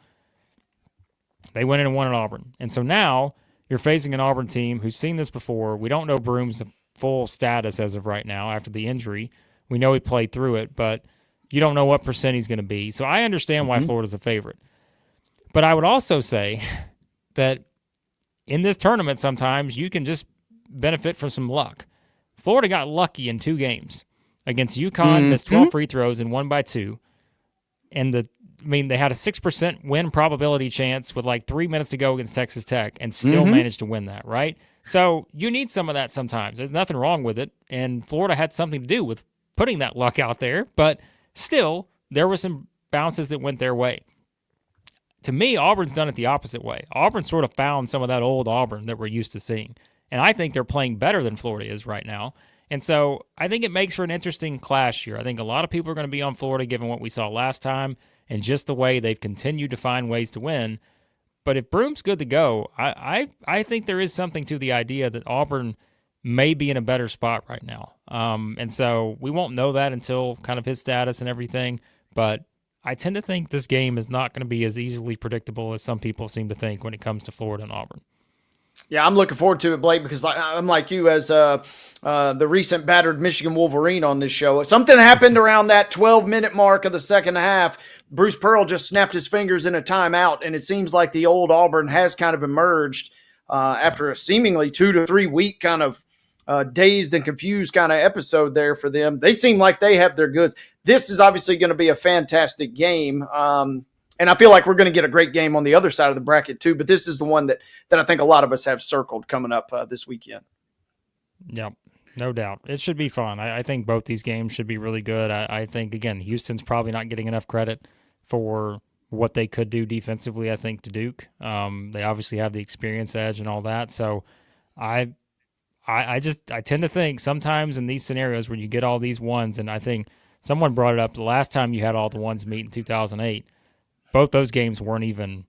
they went in and won at Auburn. And so now you're facing an Auburn team who's seen this before. We don't know Broom's full status as of right now after the injury. We know he played through it, but you don't know what percent he's going to be. So I understand why Florida's the favorite. But I would also say that in this tournament sometimes you can just benefit from some luck. Florida got lucky in 2 games against UConn, missed 12 free throws and won by 2. And they had a 6% win probability chance with like 3 minutes to go against Texas Tech and still managed to win that, right? So you need some of that sometimes. There's nothing wrong with it. And Florida had something to do with putting that luck out there. But still, there were some bounces that went their way. To me, Auburn's done it the opposite way. Auburn sort of found some of that old Auburn that we're used to seeing. And I think they're playing better than Florida is right now. And so I think it makes for an interesting clash here. I think a lot of people are going to be on Florida given what we saw last time and just the way they've continued to find ways to win. But if Broom's good to go, I think there is something to the idea that Auburn may be in a better spot right now. And so we won't know that until kind of his status and everything. But I tend to think this game is not going to be as easily predictable as some people seem to think when it comes to Florida and Auburn. Yeah, I'm looking forward to it, Blake, because I'm like you as the recent battered Michigan Wolverine on this show. Something happened around that 12-minute mark of the second half. Bruce Pearl just snapped his fingers in a timeout, and it seems like the old Auburn has kind of emerged after a seemingly 2 to 3 week kind of dazed and confused kind of episode there for them. They seem like they have their goods. This is obviously going to be a fantastic game. And I feel like we're going to get a great game on the other side of the bracket too, but this is the one that I think a lot of us have circled coming up this weekend. Yep, no doubt. It should be fun. I think both these games should be really good. I think, again, Houston's probably not getting enough credit for what they could do defensively, I think, to Duke. They obviously have the experience edge and all that. So I tend to think sometimes in these scenarios when you get all these ones, and I think someone brought it up the last time you had all the ones meet in 2008, both those games weren't even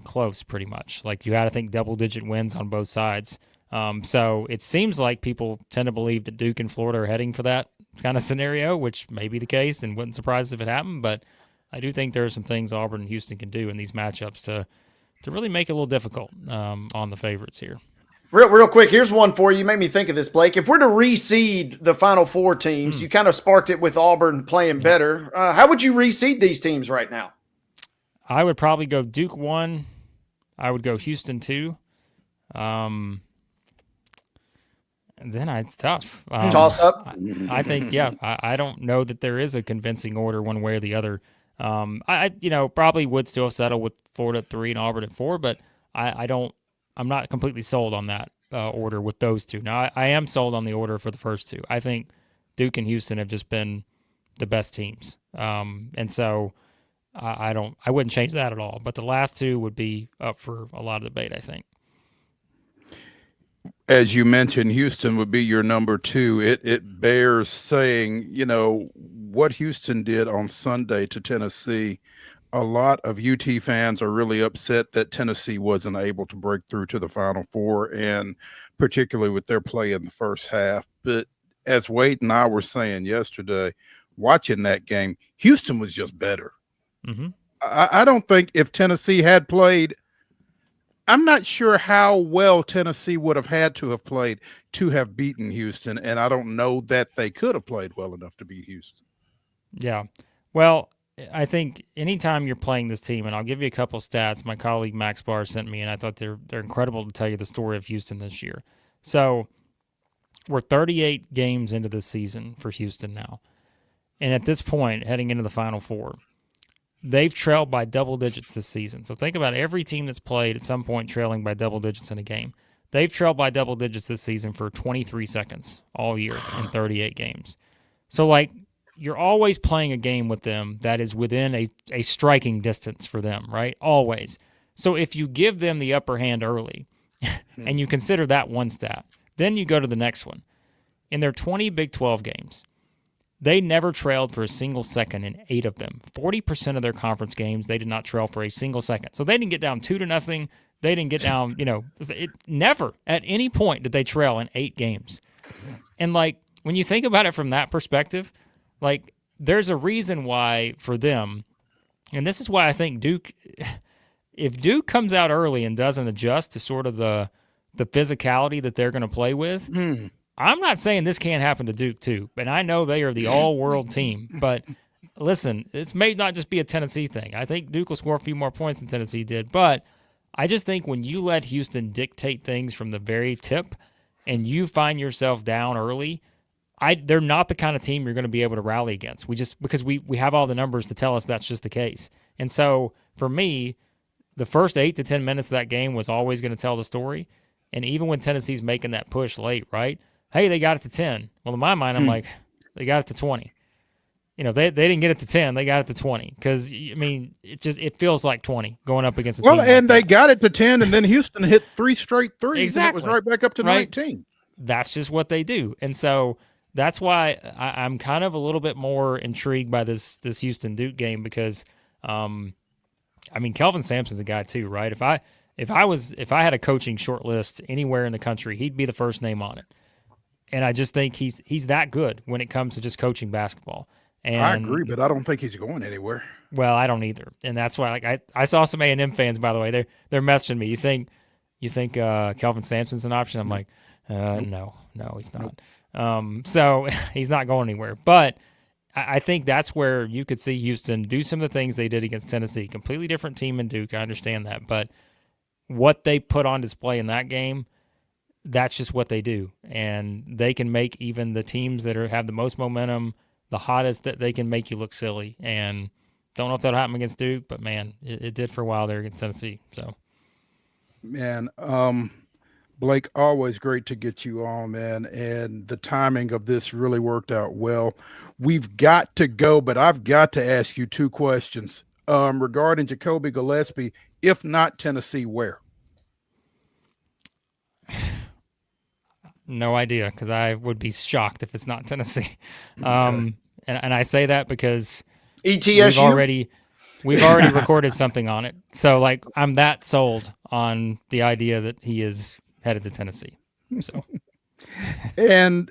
close pretty much. Like you had, I think, double-digit wins on both sides. So it seems like people tend to believe that Duke and Florida are heading for that kind of scenario, which may be the case and wouldn't surprise us if it happened. But I do think there are some things Auburn and Houston can do in these matchups to really make it a little difficult on the favorites here. Real quick, here's one for you. You made me think of this, Blake. If we're to reseed the Final Four teams, you kind of sparked it with Auburn playing better. How would you reseed these teams right now? I would probably go Duke 1. I would go Houston 2. And then it's tough. Toss up? I think, yeah. I don't know that there is a convincing order one way or the other. I probably would still settle with Florida at 3 and Auburn at 4, but I'm not completely sold on that order with those two. Now, I am sold on the order for the first two. I think Duke and Houston have just been the best teams. And so I wouldn't change that at all. But the last two would be up for a lot of debate, I think. As you mentioned, Houston would be your number 2. It bears saying, what Houston did on Sunday to Tennessee. A lot of UT fans are really upset that Tennessee wasn't able to break through to the Final Four, and particularly with their play in the first half. But as Wade and I were saying yesterday, watching that game, Houston was just better. Mm-hmm. I don't think if Tennessee had played, I'm not sure how well Tennessee would have had to have played to have beaten Houston, and I don't know that they could have played well enough to beat Houston. Yeah. Well, I think anytime you're playing this team, and I'll give you a couple stats my colleague Max Barr sent me, and I thought they're incredible to tell you the story of Houston this year. So we're 38 games into this season for Houston now. And at this point, heading into the Final Four, they've trailed by double digits this season. So think about every team that's played at some point trailing by double digits in a game. They've trailed by double digits this season for 23 seconds all year in 38 games. So, you're always playing a game with them that is within a striking distance for them, right? Always. So if you give them the upper hand early and you consider that one stat, then you go to the next one. In their 20 Big 12 games, they never trailed for a single second in 8 of them. 40% of their conference games, they did not trail for a single second. So they didn't get down 2-0, They didn't get down, never at any point did they trail in 8 games. And, like, when you think about it from that perspective, like, there's a reason why for them, and this is why I think Duke, if Duke comes out early and doesn't adjust to sort of the physicality that they're going to play with, I'm not saying this can't happen to Duke too, but I know they are the all-world team. But listen, it may not just be a Tennessee thing. I think Duke will score a few more points than Tennessee did, but I just think when you let Houston dictate things from the very tip and you find yourself down early, they're not the kind of team you're going to be able to rally against. Because we have all the numbers to tell us that's just the case. And so for me, the first 8 to 10 minutes of that game was always going to tell the story. And even when Tennessee's making that push late, right? Hey, they got it to 10. Well, in my mind, I'm like, they got it to 20. They didn't get it to 10. They got it to 20 because, I mean, it feels like 20 going up against a team. Well, and they got it to 10, and then Houston hit 3 straight threes, exactly. And it was right back up to 19. That's just what they do. And so that's why I'm kind of a little bit more intrigued by this Houston Duke game because, I mean, Kelvin Sampson's a guy too, right? If I had a coaching short list anywhere in the country, he'd be the first name on it. And I just think he's that good when it comes to just coaching basketball. And I agree, but I don't think he's going anywhere. Well, I don't either, and that's why. Like I saw some A&M fans, by the way, they're messaging me. You think Kelvin Sampson's an option? I'm like, no, he's not. So he's not going anywhere. But I think that's where you could see Houston do some of the things they did against Tennessee. Completely different team in Duke. I understand that, but what they put on display in that game, that's just what they do, and they can make even the teams that have the most momentum, the hottest, that they can make you look silly. And don't know if that'll happen against Duke, but man, it did for a while there against Tennessee. So, man, Blake, always great to get you on, man. And the timing of this really worked out well. We've got to go, but I've got to ask you 2 questions regarding Jacoby Gillespie. If not Tennessee, where? No idea, because I would be shocked if it's not Tennessee. Okay. And I say that because ETSU? we've already recorded something on it. So, like, I'm that sold on the idea that he is headed to Tennessee. So, and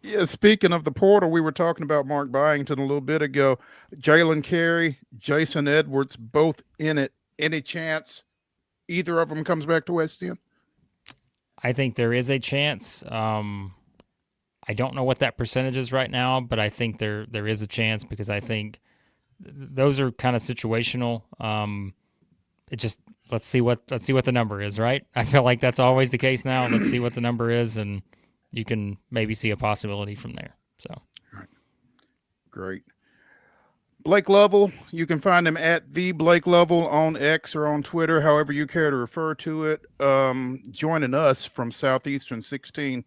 yeah, speaking of the portal, we were talking about Mark Byington a little bit ago. Jalen Carey, Jason Edwards, both in it. Any chance either of them comes back to West End? I think there is a chance. I don't know what that percentage is right now, but I think there is a chance because I think those are kind of situational. Let's see what the number is, right? I feel like that's always the case now. Let's see what the number is, and you can maybe see a possibility from there. So, all right. Great. Blake Lovell, you can find him at the Blake Lovell on X or on Twitter, however you care to refer to it. Joining us from Southeastern 16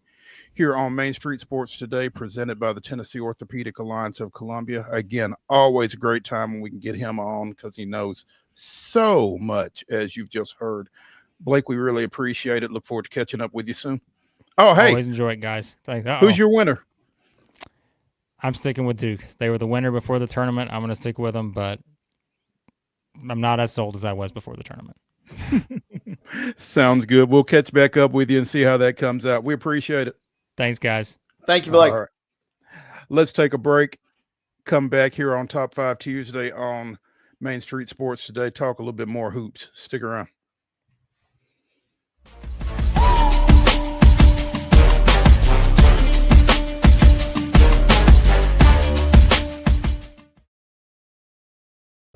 here on Main Street Sports Today, presented by the Tennessee Orthopedic Alliance of Columbia. Again, always a great time when we can get him on because he knows so much, as you've just heard. Blake, we really appreciate it. Look forward to catching up with you soon. Oh, hey. Always enjoy it, guys. Thanks. Who's your winner? I'm sticking with Duke. They were the winner before the tournament. I'm going to stick with them, but I'm not as sold as I was before the tournament. Sounds good. We'll catch back up with you and see how that comes out. We appreciate it. Thanks, guys. Thank you, Blake. All right. Let's take a break. Come back here on Top 5 Tuesday on Main Street Sports Today. Talk a little bit more hoops. Stick around.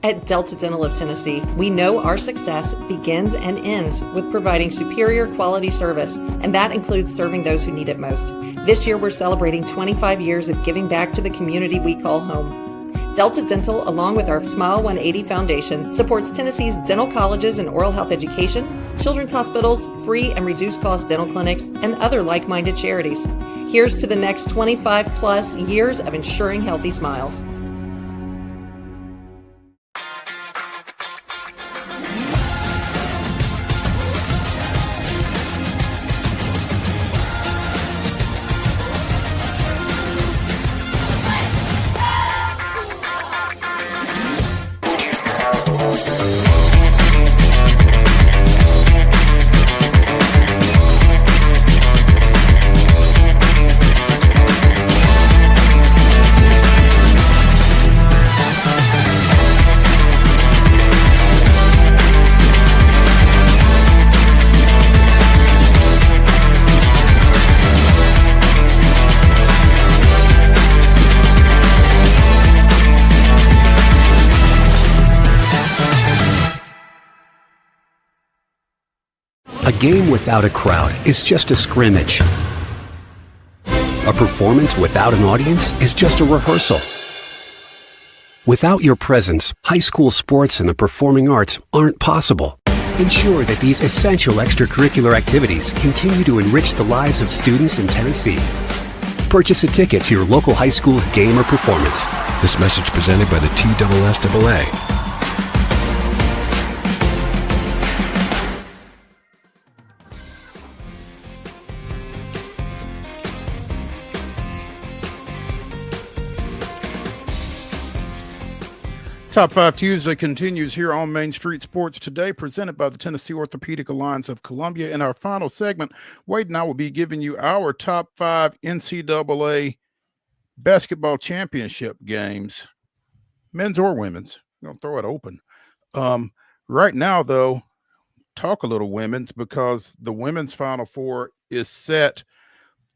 At Delta Dental of Tennessee, we know our success begins and ends with providing superior quality service, and that includes serving those who need it most. This year, we're celebrating 25 years of giving back to the community we call home. Delta Dental, along with our Smile 180 Foundation, supports Tennessee's dental colleges and oral health education, children's hospitals, free and reduced cost dental clinics, and other like-minded charities. Here's to the next 25 plus years of ensuring healthy smiles. game without a crowd is just a scrimmage. A performance without an audience is just a rehearsal. Without your presence, high school sports and the performing arts aren't possible. Ensure that these essential extracurricular activities continue to enrich the lives of students in Tennessee. Purchase a ticket to your local high school's game or performance. This message presented by the TSSAA. Top 5 Tuesday continues here on Main Street Sports Today, presented by the Tennessee Orthopedic Alliance of Columbia. In our final segment, Wade and I will be giving you our top 5 NCAA basketball championship games, men's or women's. We're going to throw it open. Right now, though, talk a little women's, because the women's Final Four is set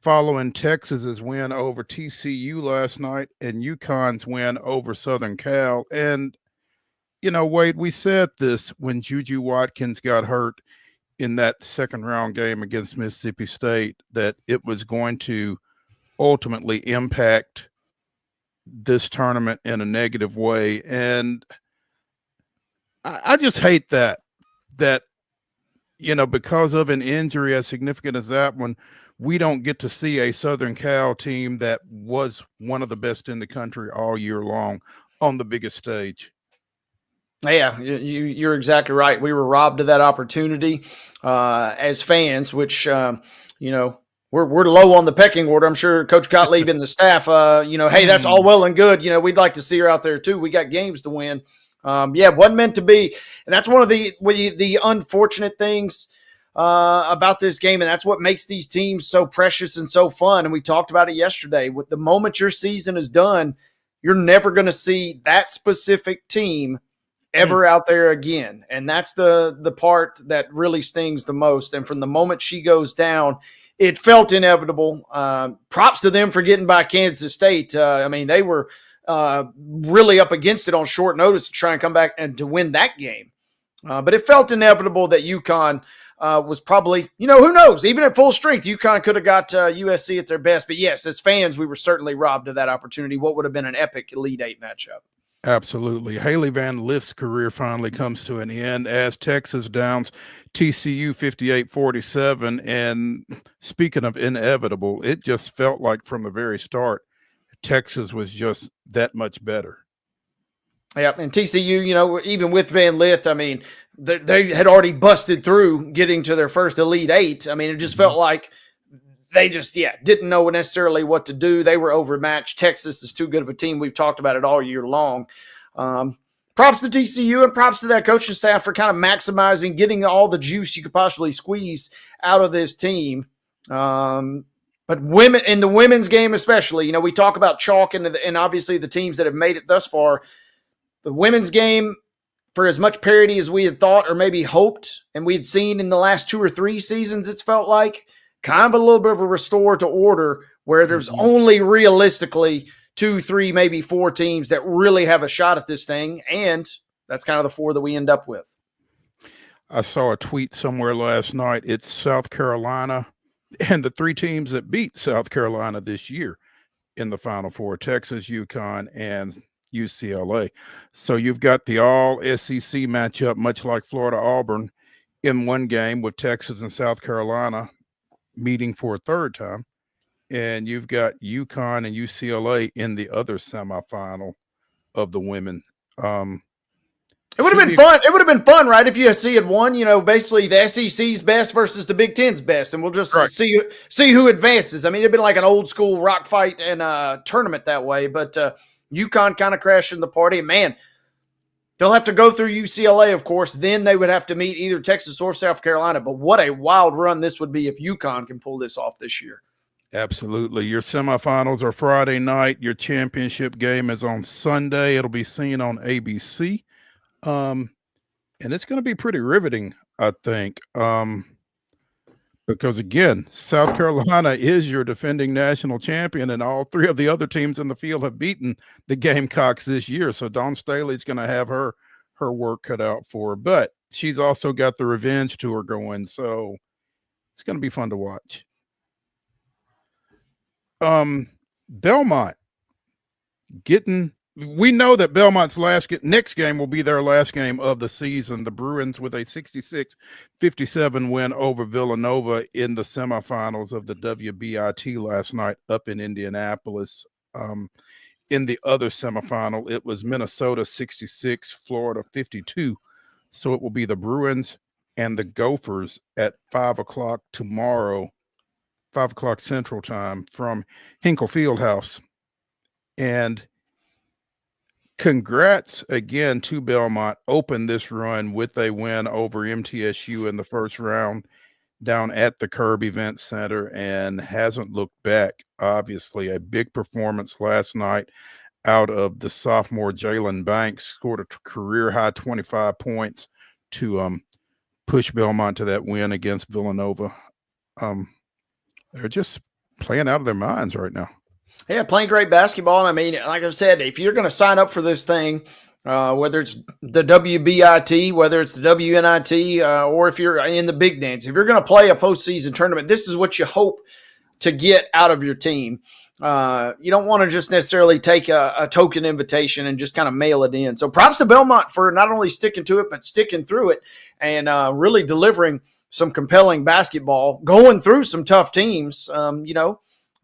following Texas's win over TCU last night and UConn's win over Southern Cal. And, you know, Wade, we said this when Juju Watkins got hurt in that second round game against Mississippi State, that it was going to ultimately impact this tournament in a negative way. And I just hate that, you know, because of an injury as significant as that one, we don't get to see a Southern Cal team that was one of the best in the country all year long on the biggest stage. Yeah, you're exactly right. We were robbed of that opportunity as fans, which, you know, we're low on the pecking order. I'm sure Coach Gottlieb and the staff, you know, hey, that's all well and good. You know, we'd like to see her out there too. We got games to win. Yeah, it wasn't meant to be. And that's one of the unfortunate things about this game, and that's what makes these teams so precious and so fun. And we talked about it yesterday. With the moment your season is done, you're never going to see that specific team ever out there again. And that's the part that really stings the most. And from the moment she goes down, it felt inevitable. Props to them for getting by Kansas State. I mean, they were really up against it on short notice to try and come back and to win that game. But it felt inevitable that UConn was probably, you know, who knows? Even at full strength, UConn could have got USC at their best. But yes, as fans, we were certainly robbed of that opportunity. What would have been an epic Elite Eight matchup. Absolutely. Haley Van Lift's career finally comes to an end as Texas downs TCU 58-47. And speaking of inevitable, it just felt like from the very start, Texas was just that much better. Yeah, and TCU, you know, even with Van Lith, I mean, they had already busted through getting to their first Elite Eight. I mean, it just felt like they just, didn't know necessarily what to do. They were overmatched. Texas is too good of a team. We've talked about it all year long. Props to TCU and props to that coaching staff for kind of maximizing, getting all the juice you could possibly squeeze out of this team. But women, in the women's game especially, you know, we talk about chalk and obviously the teams that have made it thus far. The women's game, for as much parity as we had thought or maybe hoped, and we had seen in the last 2 or 3 seasons, it's felt like kind of a little bit of a restore to order where there's only realistically 2, 3, maybe 4 teams that really have a shot at this thing, and that's kind of the 4 that we end up with. I saw a tweet somewhere last night. It's South Carolina and the 3 teams that beat South Carolina this year in the Final Four: Texas, UConn, and UCLA. So you've got the all SEC matchup, much like Florida Auburn, in one game with Texas and South Carolina meeting for a third time. And you've got UConn and UCLA in the other semifinal of the women. It would have been fun. It would have been fun, right? If USC had won, you know, basically the SEC's best versus the Big Ten's best, and we'll just see who advances. I mean, it'd been like an old school rock fight and tournament that way, but UConn kind of crashing the party. And man, they'll have to go through UCLA, of course. Then they would have to meet either Texas or South Carolina. But what a wild run this would be if UConn can pull this off this year. Absolutely. Your semifinals are Friday night. Your championship game is on Sunday. It'll be seen on ABC. And it's going to be pretty riveting, I think. Because again, South Carolina is your defending national champion, and all 3 of the other teams in the field have beaten the Gamecocks this year. So Dawn Staley's going to have her work cut out for her. But she's also got the revenge tour going. So It's going to be fun to watch. Belmont we know that Belmont's next game will be their last game of the season. The Bruins with a 66-57 win over Villanova in the semifinals of the WBIT last night up in Indianapolis. In the other semifinal, it was Minnesota 66, Florida 52. So it will be the Bruins and the Gophers at 5 o'clock tomorrow, 5 o'clock Central Time from Hinkle Fieldhouse. And congrats again to Belmont. Opened this run with a win over MTSU in the first round down at the Curb Event Center and hasn't looked back. Obviously, a big performance last night out of the sophomore Jalen Banks, scored a career high 25 points to push Belmont to that win against Villanova. They're just playing out of their minds right now. Yeah, playing great basketball. I mean, like I said, if you're going to sign up for this thing, whether it's the WBIT, whether it's the WNIT, or if you're in the big dance, if you're going to play a postseason tournament, this is what you hope to get out of your team. You don't want to just necessarily take a token invitation and just kind of mail it in. So props to Belmont for not only sticking to it, but sticking through it and really delivering some compelling basketball, going through some tough teams.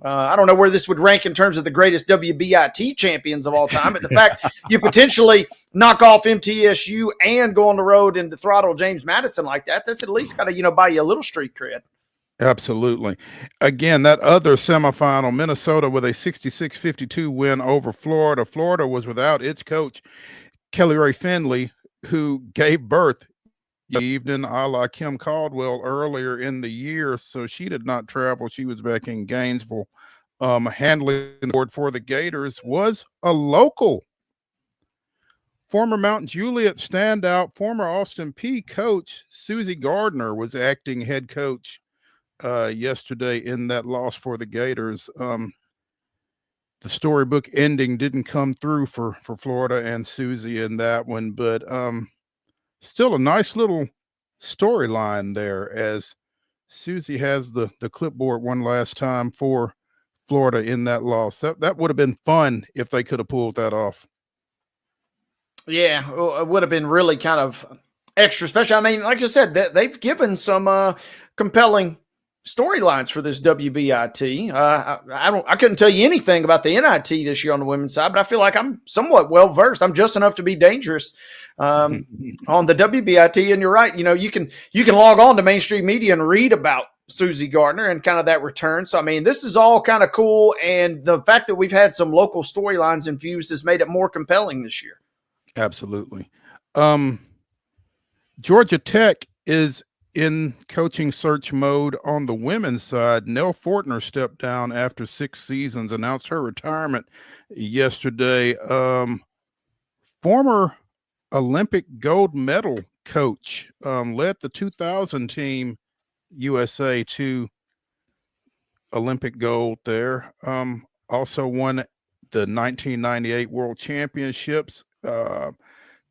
I don't know where this would rank in terms of the greatest WBIT champions of all time, but the fact you potentially knock off MTSU and go on the road and to throttle James Madison like that, that's at least got to, buy you a little street cred. Absolutely. Again, that other semifinal, Minnesota with a 66-52 win over Florida. Florida was without its coach, Kelly Ray Finley, who gave birth evening a la Kim Caldwell earlier in the year, so she did not travel. She was back in Gainesville. Handling the board for the Gators was a local. Former Mount Juliet standout, former Austin Peay coach Susie Gardner was acting head coach yesterday in that loss for the Gators. The storybook ending didn't come through for Florida and Susie in that one, but still a nice little storyline there as Susie has the clipboard one last time for Florida in that loss. That would have been fun if they could have pulled that off. Yeah, it would have been really kind of extra special. I mean, like I said, they've given some compelling storylines for this WBIT. I couldn't tell you anything about the NIT this year on the women's side, but I feel like I'm somewhat well versed. I'm just enough to be dangerous on the WBIT. And you're right. You can log on to mainstream media and read about Susie Gardner and kind of that return. So, I mean, this is all kind of cool. And the fact that we've had some local storylines infused has made it more compelling this year. Absolutely. Georgia Tech is in coaching search mode on the women's side. Nell Fortner stepped down after 6 seasons, announced her retirement yesterday. Former Olympic gold medal coach, led the 2000 team USA to Olympic gold there. Also won the 1998 World Championships,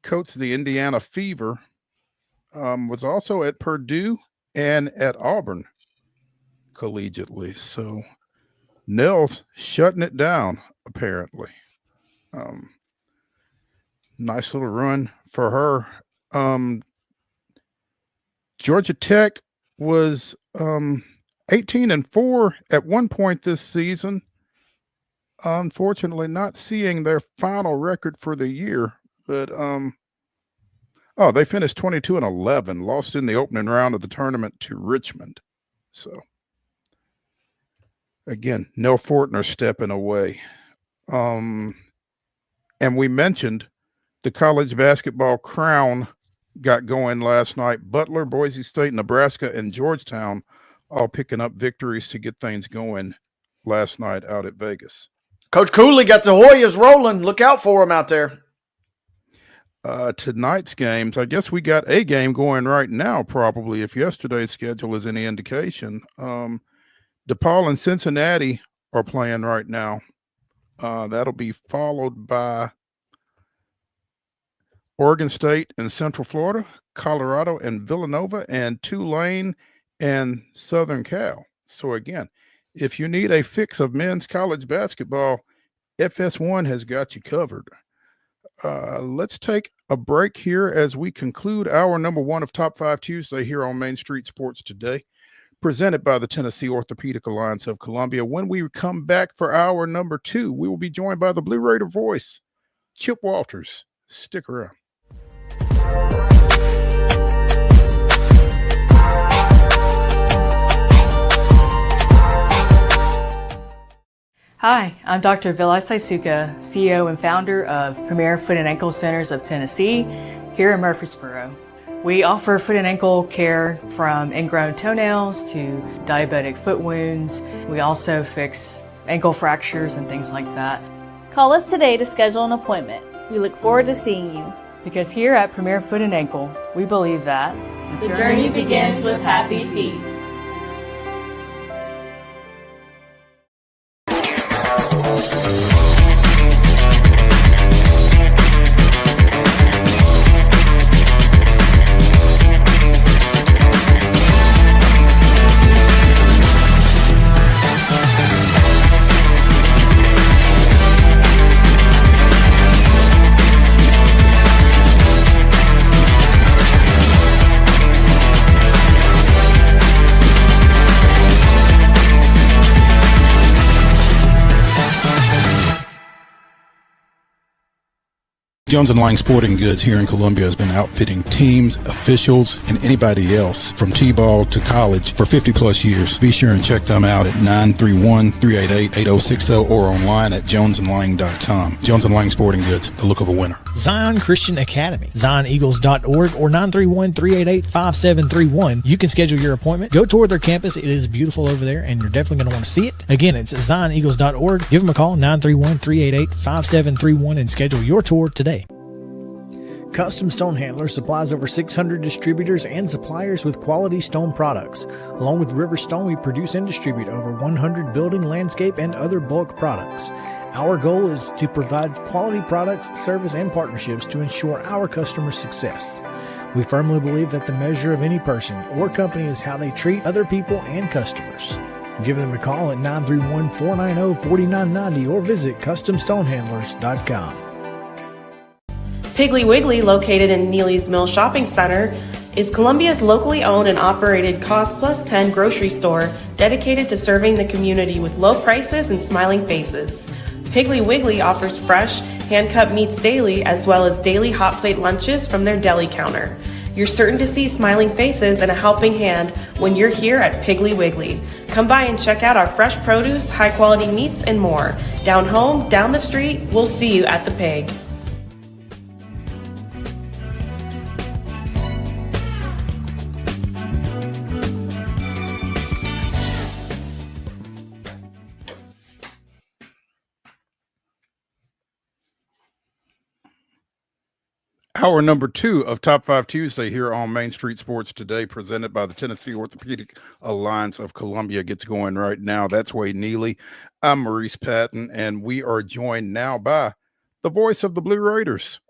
coached the Indiana Fever, was also at Purdue and at Auburn collegiately. So Nell's shutting it down, apparently. Nice little run for her. Georgia Tech was 18-4 at one point this season. Unfortunately, not seeing their final record for the year, but they finished 22-11, lost in the opening round of the tournament to Richmond. So again, Nell Fortner stepping away. And we mentioned the college basketball crown got going last night. Butler, Boise State, Nebraska, and Georgetown all picking up victories to get things going last night out at Vegas. Coach Cooley got the Hoyas rolling. Look out for him out there. Tonight's games, I guess we got a game going right now, probably, if yesterday's schedule is any indication. DePaul and Cincinnati are playing right now. That'll be followed by Oregon State and Central Florida, Colorado and Villanova, and Tulane and Southern Cal. So again, if you need a fix of men's college basketball, FS1 has got you covered. Let's take a break here as we conclude our number one of Top 5 Tuesday here on Main Street Sports Today, presented by the Tennessee Orthopedic Alliance of Columbia. When we come back for our number 2, we will be joined by the Blue Raider voice, Chip Walters. Stick around. Hi, I'm Dr. Vilay Saisuka, CEO and founder of Premier Foot and Ankle Centers of Tennessee here in Murfreesboro. We offer foot and ankle care from ingrown toenails to diabetic foot wounds. We also fix ankle fractures and things like that. Call us today to schedule an appointment. We look forward to seeing you. Because here at Premier Foot and Ankle, we believe that the journey begins with happy feet. Jones & Lang Sporting Goods here in Columbia has been outfitting teams, officials, and anybody else from T-ball to college for 50 plus years. Be sure and check them out at 931-388-8060 or online at jonesandlang.com. Jones & Lang Sporting Goods, the look of a winner. Zion Christian Academy, zioneagles.org or 931-388-5731. You can schedule your appointment. Go tour their campus. It is beautiful over there, and you're definitely going to want to see it. Again, it's zioneagles.org. Give them a call, 931-388-5731, and schedule your tour today. Custom Stone Handler supplies over 600 distributors and suppliers with quality stone products. Along with River Stone, we produce and distribute over 100 building, landscape, and other bulk products. Our goal is to provide quality products, service, and partnerships to ensure our customers' success. We firmly believe that the measure of any person or company is how they treat other people and customers. Give them a call at 931-490-4990 or visit CustomStonehandlers.com. Piggly Wiggly, located in Neely's Mill Shopping Center, is Columbia's locally owned and operated Cost Plus 10 grocery store dedicated to serving the community with low prices and smiling faces. Piggly Wiggly offers fresh, hand-cut meats daily as well as daily hot plate lunches from their deli counter. You're certain to see smiling faces and a helping hand when you're here at Piggly Wiggly. Come by and check out our fresh produce, high-quality meats, and more. Down home, down the street, we'll see you at the Pig. Hour number 2 of Top 5 Tuesday here on Main Street Sports Today, presented by the Tennessee Orthopedic Alliance of Columbia, gets going right now. That's Wade Neely. I'm Maurice Patton, and we are joined now by the voice of the Blue Raiders,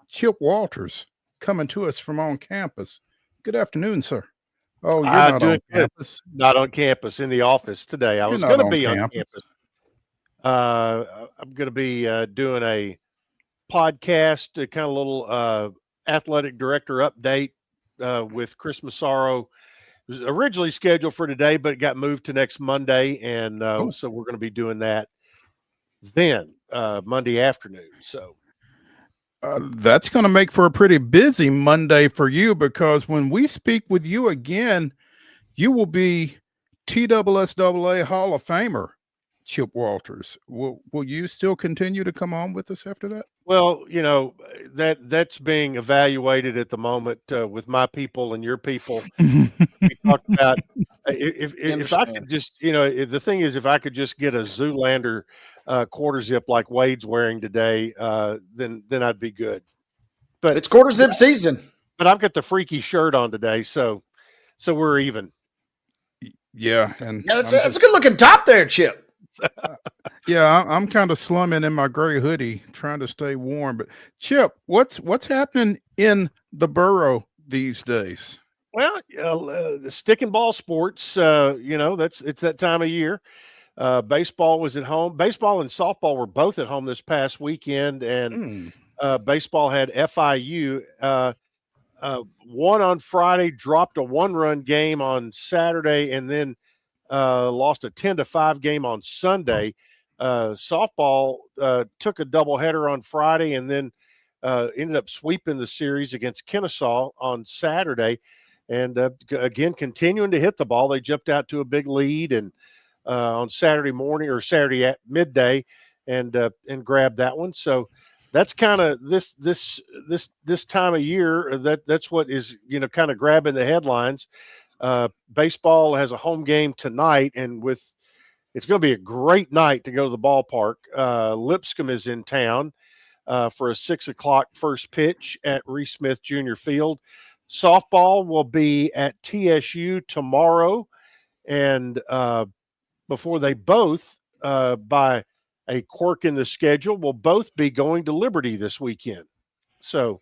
Chip Walters, coming to us from on campus. Good afternoon, sir. Oh, you're not on campus. Not on campus, in the office today. I was going to be on campus. I'm going to be doing a podcast, a kind of little athletic director update with Chris Massaro. It was originally scheduled for today, but it got moved to next Monday, and so we're going to be doing that then Monday afternoon. So that's going to make for a pretty busy Monday for you, because when we speak with you again, you will be TSSAA Hall of Famer Chip Walters. Will you still continue to come on with us after that? Well, you know, that's being evaluated at the moment with my people and your people. We talked about if I could just, you know, the thing is, if I could just get a Zoolander quarter zip like Wade's wearing today, then I'd be good. But it's quarter zip season. But I've got the freaky shirt on today, so we're even. Yeah, and that's a good looking top there, Chip. Yeah, I'm kind of slumming in my gray hoodie, trying to stay warm. But Chip, what's happening in the borough these days? Well, the stick and ball sports, it's that time of year. Baseball was at home. Baseball and softball were both at home this past weekend, and baseball had FIU. Won on Friday, dropped a 1-run game on Saturday, and then lost a 10-5 game on Sunday. Softball took a doubleheader on Friday, and then ended up sweeping the series against Kennesaw on Saturday. And again, continuing to hit the ball, they jumped out to a big lead, and on Saturday morning or Saturday at midday, and grabbed that one. So that's kind of this time of year. That's what is kind of grabbing the headlines. Baseball has a home game tonight, and it's going to be a great night to go to the ballpark. Lipscomb is in town for a 6:00 first pitch at Reese Smith Jr. Field. Softball will be at TSU tomorrow, and before they both, by a quirk in the schedule, will both be going to Liberty this weekend. So,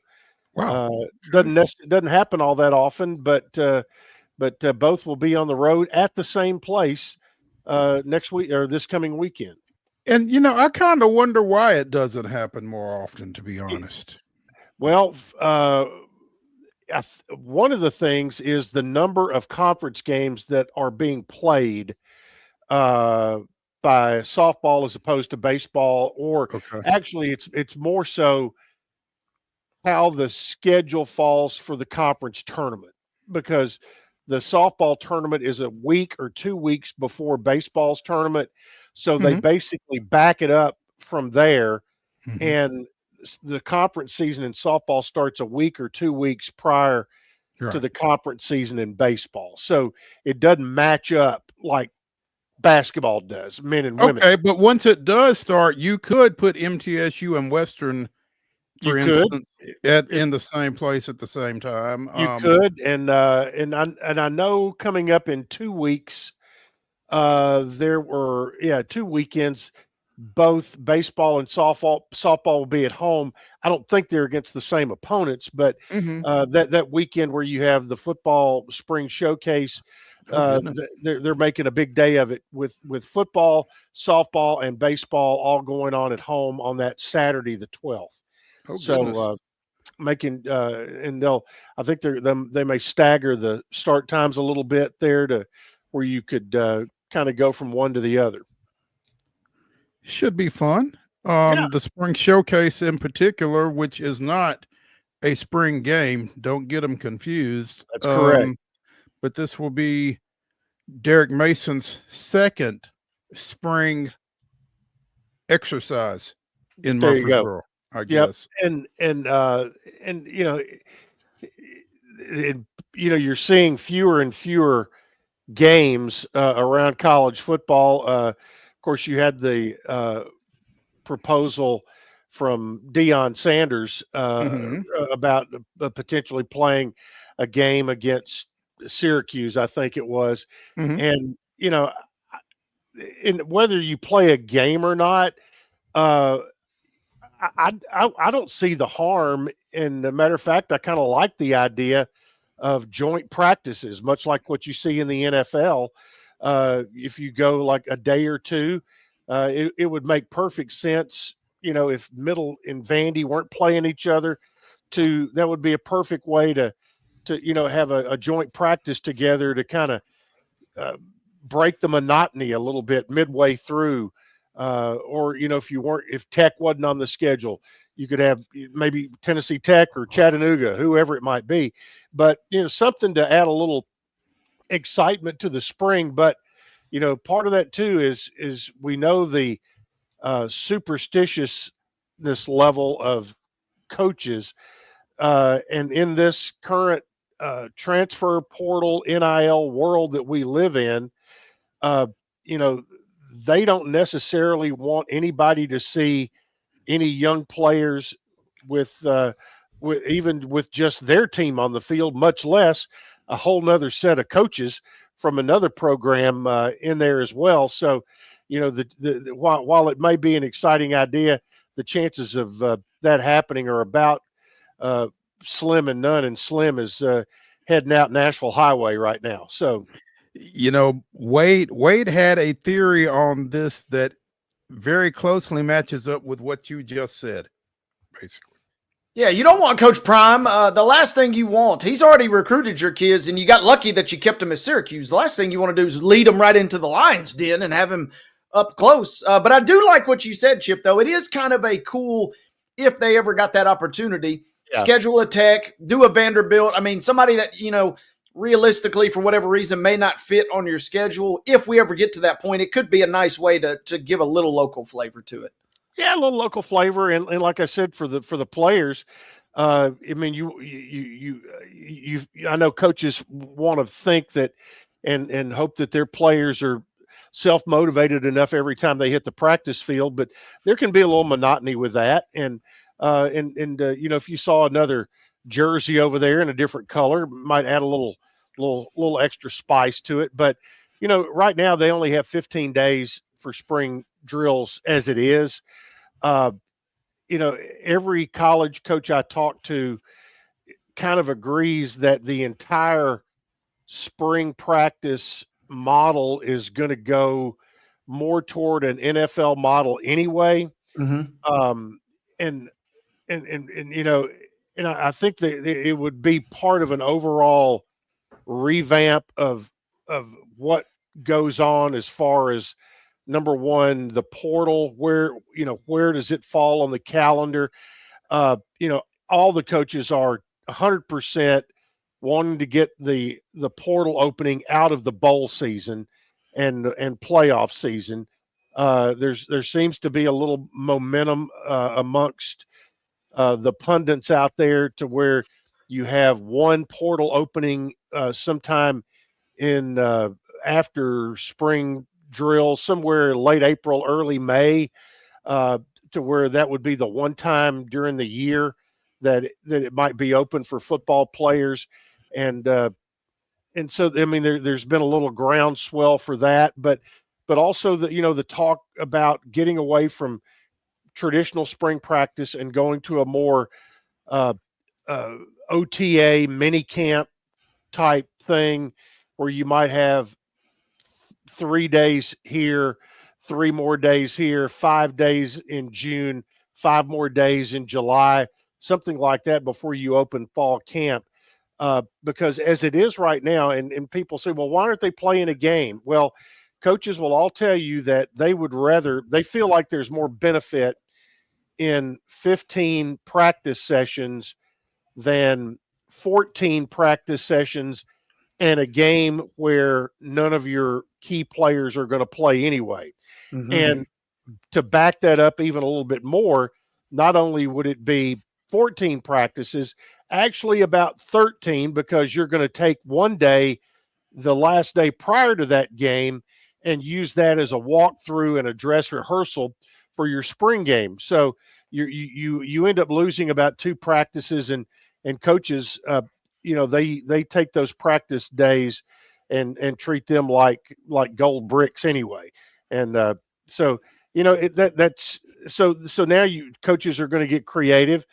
doesn't happen all that often, but both will be on the road at the same place next week or this coming weekend. And I kind of wonder why it doesn't happen more often, to be honest. Well, one of the things is the number of conference games that are being played by softball as opposed to baseball, or actually it's more so how the schedule falls for the conference tournament, because the softball tournament is a week or 2 weeks before baseball's tournament. So they basically back it up from there. And the conference season in softball starts a week or 2 weeks prior to the conference season in baseball. So it doesn't match up like basketball does, men and women. Okay, but once it does start, you could put MTSU and Western, for instance, in the same place at the same time. You could, and I know coming up in 2 weeks, there were 2 weekends. Both baseball and softball will be at home. I don't think they're against the same opponents, but that weekend where you have the football spring showcase, they're making a big day of it with football, softball, and baseball all going on at home on that Saturday, the 12th. Making and I think they may stagger the start times a little bit there to where you could kind of go from one to the other. Should be fun. The spring showcase in particular, which is not a spring game, don't get them confused. That's correct. But this will be Derek Mason's second spring exercise in Murfreesboro, I guess. And you're seeing fewer and fewer games around college football. Of course, you had the proposal from Deion Sanders about potentially playing a game against Syracuse, I think it was. And, in whether you play a game or not, I don't see the harm. And a matter of fact, I kind of like the idea of joint practices, much like what you see in the NFL. If you go like a day or two, it would make perfect sense. If Middle and Vandy weren't playing each other, that would be a perfect way to have a joint practice together to kind of break the monotony a little bit midway through. Or if Tech wasn't on the schedule, you could have maybe Tennessee Tech or Chattanooga, whoever it might be. But something to add a little excitement to the spring. But part of that too is we know the superstitiousness level of coaches, and in this current transfer portal NIL world that we live in, they don't necessarily want anybody to see any young players with just their team on the field, much less a whole nother set of coaches from another program in there as well. So, while it may be an exciting idea, the chances of that happening are about slim and none. And slim is heading out Nashville Highway right now. So, Wade had a theory on this that very closely matches up with what you just said, basically. Yeah, you don't want Coach Prime. The last thing you want, he's already recruited your kids, and you got lucky that you kept him at Syracuse. The last thing you want to do is lead them right into the Lions' den and have him up close. But I do like what you said, Chip, though. It is kind of a cool, if they ever got that opportunity, schedule a Tech, do a Vanderbilt. I mean, somebody that, realistically, for whatever reason, may not fit on your schedule. If we ever get to that point, it could be a nice way to give a little local flavor to it. Yeah, a little local flavor, and like I said, for the players, I mean, I know coaches want to think that and hope that their players are self-motivated enough every time they hit the practice field, but there can be a little monotony with that, and if you saw another jersey over there in a different color, might add a little extra spice to it. But right now they only have 15 days for spring drills as it is. Every college coach I talk to kind of agrees that the entire spring practice model is going to go more toward an NFL model anyway. Mm-hmm. And I think that it would be part of an overall revamp of what goes on as far as, number one, the portal, where does it fall on the calendar? All the coaches are 100% wanting to get the portal opening out of the bowl season and playoff season. There seems to be a little momentum amongst the pundits out there to where you have one portal opening sometime in after spring drill, somewhere late April, early May, to where that would be the one time during the year that it might be open for football players. And so, I mean, there's been a little groundswell for that, but also the talk about getting away from traditional spring practice and going to a more OTA mini camp type thing where you might have 3 days here, 3 more days here, 5 days in June, 5 more days in July, something like that before you open fall camp. Because as it is right now, and people say, well, why aren't they playing a game? Well, coaches will all tell you that they feel like there's more benefit in 15 practice sessions than 14 practice sessions and a game where none of your key players are going to play anyway. Mm-hmm. And to back that up even a little bit more, not only would it be 14 practices, actually about 13, because you're going to take one day, the last day prior to that game, and use that as a walkthrough and a dress rehearsal for your spring game. So you end up losing about 2 practices, and coaches, they take those practice days and treat them like gold bricks anyway. And so that's so now coaches are going to get creative.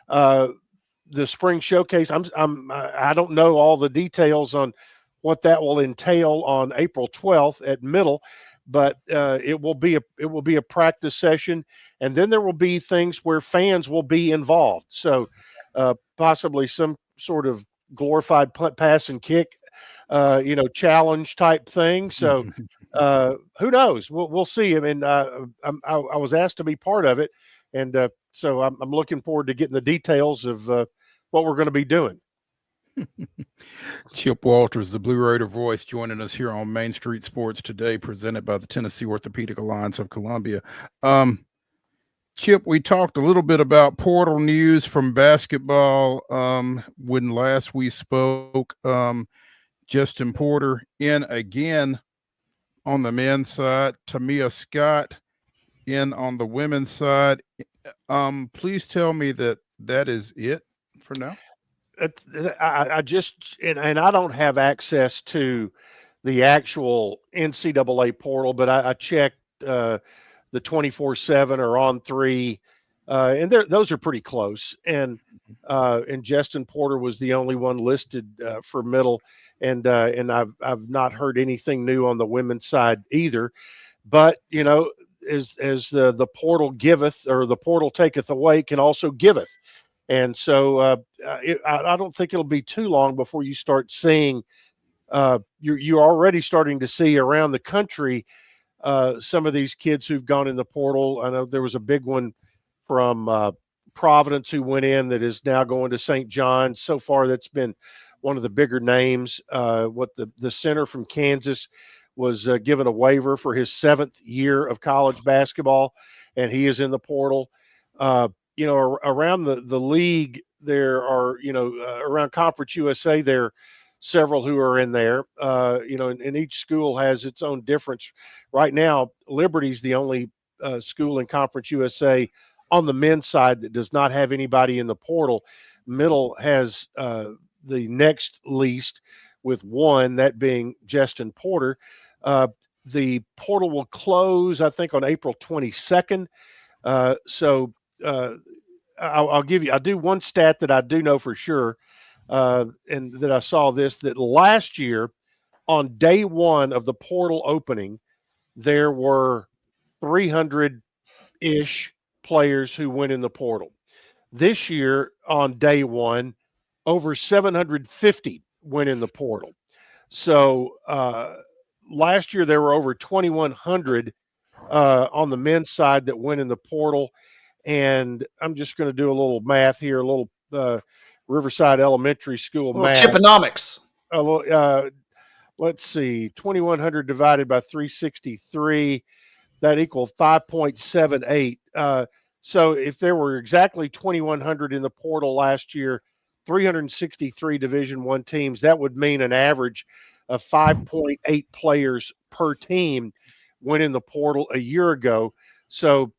The spring showcase, I don't know all the details on what that will entail on April 12th at Middle, but it will be a practice session, and then there will be things where fans will be involved. So possibly some sort of glorified punt, pass, and kick, challenge type thing. So who knows? We'll see. I mean, I was asked to be part of it, and so I'm looking forward to getting the details of what we're going to be doing. Chip Walters, the Blue Raider voice, joining us here on Main Street Sports today, presented by the Tennessee Orthopedic Alliance of Columbia. Chip, we talked a little bit about portal news from basketball when last we spoke. Justin Porter in again on the men's side, Tamia Scott in on the women's side. Please tell me that is it for now. I just and I don't have access to the actual NCAA portal, but I checked the 24/7 or On3 and those are pretty close. And Justin Porter was the only one listed for middle, and I've not heard anything new on the women's side either. But as the portal giveth, or the portal taketh away, can also giveth. And so I don't think it'll be too long before you start seeing. You're already starting to see around the country some of these kids who've gone in the portal. I know there was a big one from Providence who went in that is now going to St. John's. So far, that's been one of the bigger names. What the center from Kansas was given a waiver for his 7th year of college basketball, and he is in the portal. Around the league, there are, around Conference USA, there are several who are in there, and each school has its own difference. Right now, Liberty's the only school in Conference USA on the men's side that does not have anybody in the portal. Middle has the next least, with one, that being Justin Porter. The portal will close, I think, on April 22nd. I'll do one stat that I do know for sure, and that I saw that last year on day one of the portal opening, there were 300-ish players who went in the portal. This year on day one, over 750 went in the portal. So last year there were over 2,100 on the men's side that went in the portal. And I'm just going to do a little math here, a little Riverside Elementary School math. Chiponomics. Let's see, 2,100 divided by 363, that equals 5.78. So if there were exactly 2,100 in the portal last year, 363 Division I teams, that would mean an average of 5.8 players per team went in the portal a year ago. So,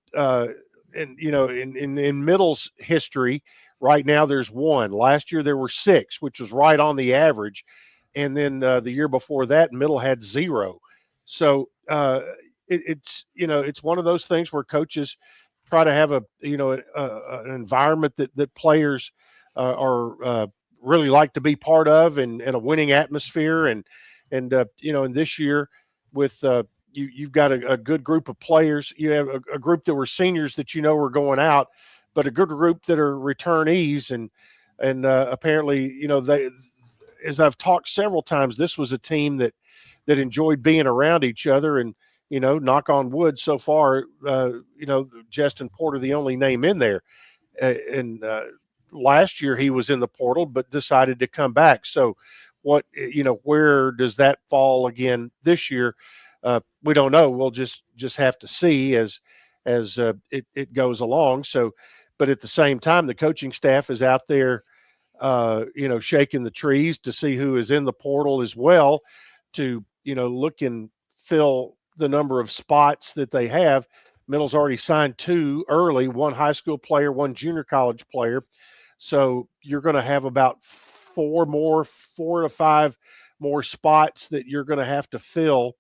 in middle's history, right now there's one. Last year there were 6, which was right on the average. And then the year before that, middle had 0. So it's one of those things where coaches try to have an environment that players are really like to be part of, and a winning atmosphere. And this year with you've got a good group of players. You have a group that were seniors that were going out, but a good group that are returnees. And apparently, they, as I've talked several times, this was a team that enjoyed being around each other. And, knock on wood, so far, Justin Porter, the only name in there. Last year he was in the portal, but decided to come back. So where does that fall again this year? We don't know. We'll just have to see as it goes along. So, but at the same time, the coaching staff is out there, shaking the trees to see who is in the portal as well, to, look and fill the number of spots that they have. Middle's already signed 2 early, 1 high school player, 1 junior college player. So you're going to have about 4 to 5 more spots that you're going to have to fill,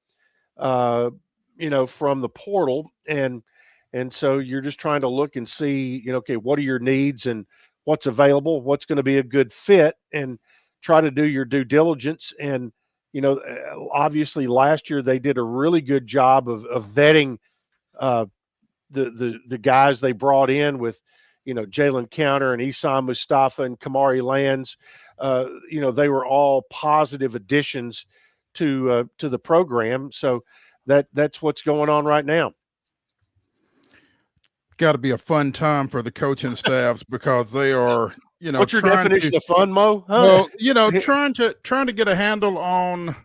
from the portal. And so you're just trying to look and see, okay, what are your needs and what's available, what's going to be a good fit, and try to do your due diligence. And, obviously last year they did a really good job of vetting the guys they brought in with, Jalen Counter and Esam Mustafa and Kamari Lands. They were all positive additions to the program. So that's what's going on right now. Got to be a fun time for the coaching staffs, because they are, what's your definition of fun, Mo? Huh? Well, trying to get a handle on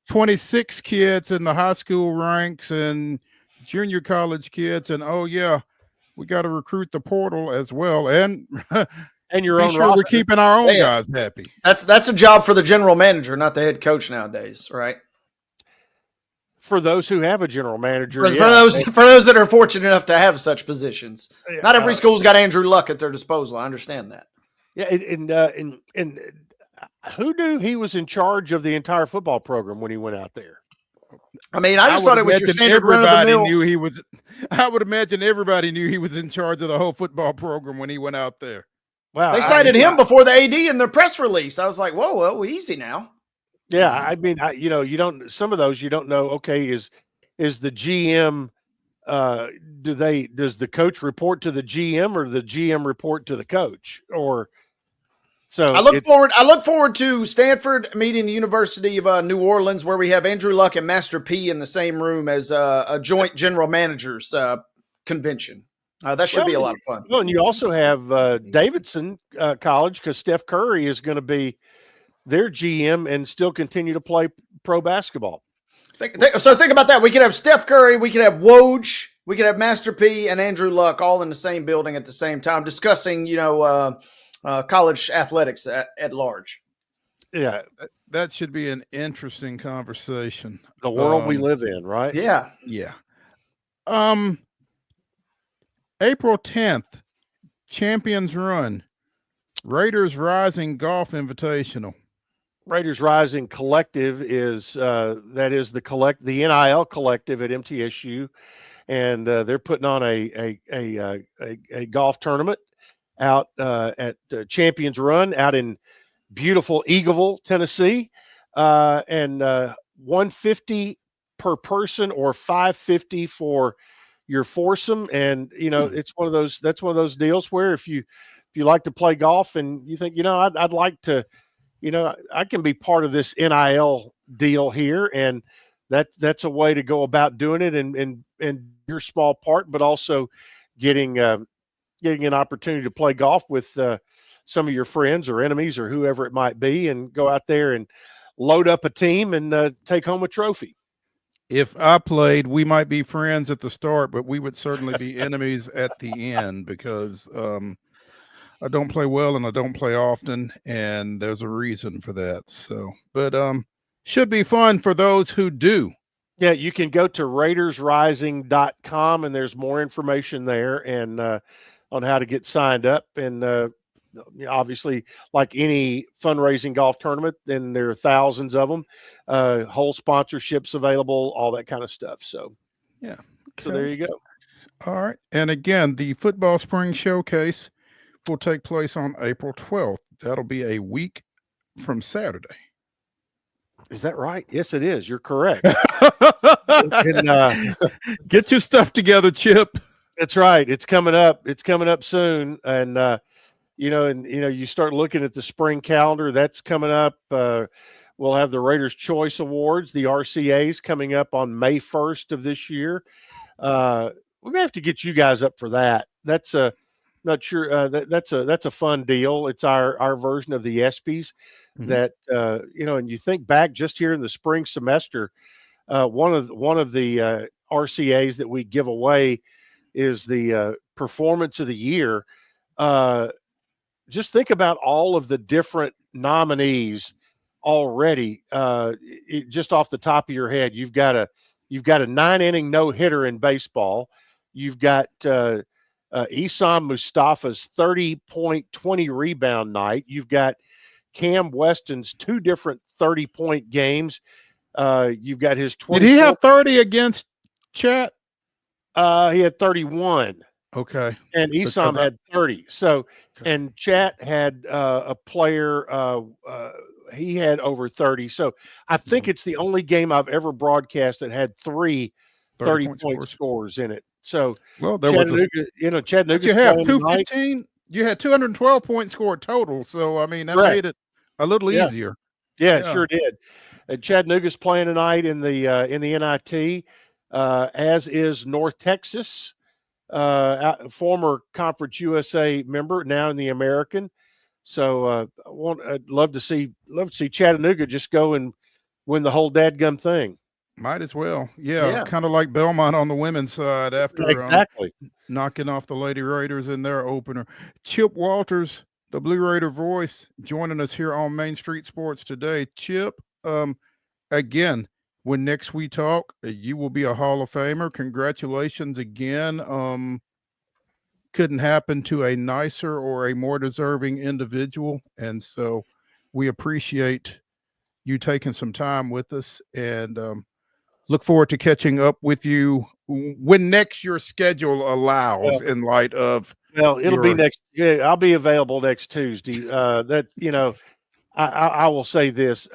26 kids in the high school ranks and junior college kids, and we got to recruit the portal as well, and your own roster. We're keeping our own guys happy. That's a job for the general manager, not the head coach nowadays, right? For those who have a general manager, for those that are fortunate enough to have such positions. Not every school's got Andrew Luck at their disposal. I understand that. Yeah, and who knew he was in charge of the entire football program when he went out there? I mean, I just thought it was your standard run of the mill. I would imagine everybody knew he was in charge of the whole football program when he went out there. Wow, they cited him before the AD in their press release. I was like, whoa, well, easy now. Yeah, I mean, you don't. Some of those you don't know. Okay, is the GM? Does the coach report to the GM or the GM report to the coach? Or so I look forward to Stanford meeting the University of New Orleans, where we have Andrew Luck and Master P in the same room as a joint general managers convention. That should be a lot of fun. Well, and you also have Davidson College, because Steph Curry is going to be their GM and still continue to play pro basketball. So think about that. We could have Steph Curry, we could have Woj, we could have Master P and Andrew Luck all in the same building at the same time discussing, college athletics at large. Yeah, that should be an interesting conversation. The world we live in, right? Yeah. Yeah. April 10th, Champions Run, Raiders Rising Golf Invitational. Raiders Rising Collective is the NIL collective at MTSU, and they're putting on a golf tournament out at Champions Run out in beautiful Eagleville, Tennessee, and $150 per person or $550 for your foursome. And it's one of those deals where if you like to play golf and you think I'd like to, I can be part of this NIL deal here, and that's a way to go about doing it and your small part, but also getting an opportunity to play golf with some of your friends or enemies or whoever it might be, and go out there and load up a team and take home a trophy. If I played, we might be friends at the start, but we would certainly be enemies at the end, because I don't play well and I don't play often, and there's a reason for that. So, but should be fun for those who do. Yeah, you can go to RaidersRising.com and there's more information there and on how to get signed up. And obviously, like any fundraising golf tournament, then there are thousands of them, whole sponsorships available, all that kind of stuff. So, yeah. Okay. So there you go. All right. And again, the Football Spring Showcase will take place on April 12th. That'll be a week from Saturday. Is that right? Yes, it is. You're correct. Get your stuff together, Chip. That's right. It's coming up. It's coming up soon. And, you start looking at the spring calendar. That's coming up. We'll have the Raiders Choice Awards, the RCAs, coming up on May 1st of this year. We're gonna have to get you guys up for that. That's not sure. That's a fun deal. It's our version of the ESPYs. Mm-hmm. That and you think back just here in the spring semester, one of the RCAs that we give away is the Performance of the Year. Just think about all of the different nominees already. Just off the top of your head, you've got a 9-inning no-hitter in baseball. You've got Isam Mustafa's 30-point, 20-rebound night. You've got Cam Weston's 2 different 30-point games. You've got his 20. Did he have 30 against Chat? He had 31. Okay. And Isam had 30. So, okay. And Chat had a player, he had over 30. So I think it's the only game I've ever broadcast that had 3 30-point scores in it. So, well, there Chattanooga, Chattanooga. You have 215. You had 212 points scored total. So I mean, that made it a little easier. Yeah, it sure did. Chattanooga's playing tonight in the NIT, as is North Texas, former Conference USA member, now in the American. So I'd love to see Chattanooga just go and win the whole dadgum thing. Might as well. Yeah. Kind of like Belmont on the women's side after knocking off the Lady Raiders in their opener. Chip Walters, the Blue Raider voice, joining us here on Main Street Sports today. Chip, again, when next we talk, you will be a Hall of Famer. Congratulations again. Couldn't happen to a nicer or a more deserving individual. And so we appreciate you taking some time with us. And look forward to catching up with you when next your schedule allows, in light of. Well, it'll be next. Yeah, I'll be available next Tuesday. I will say this: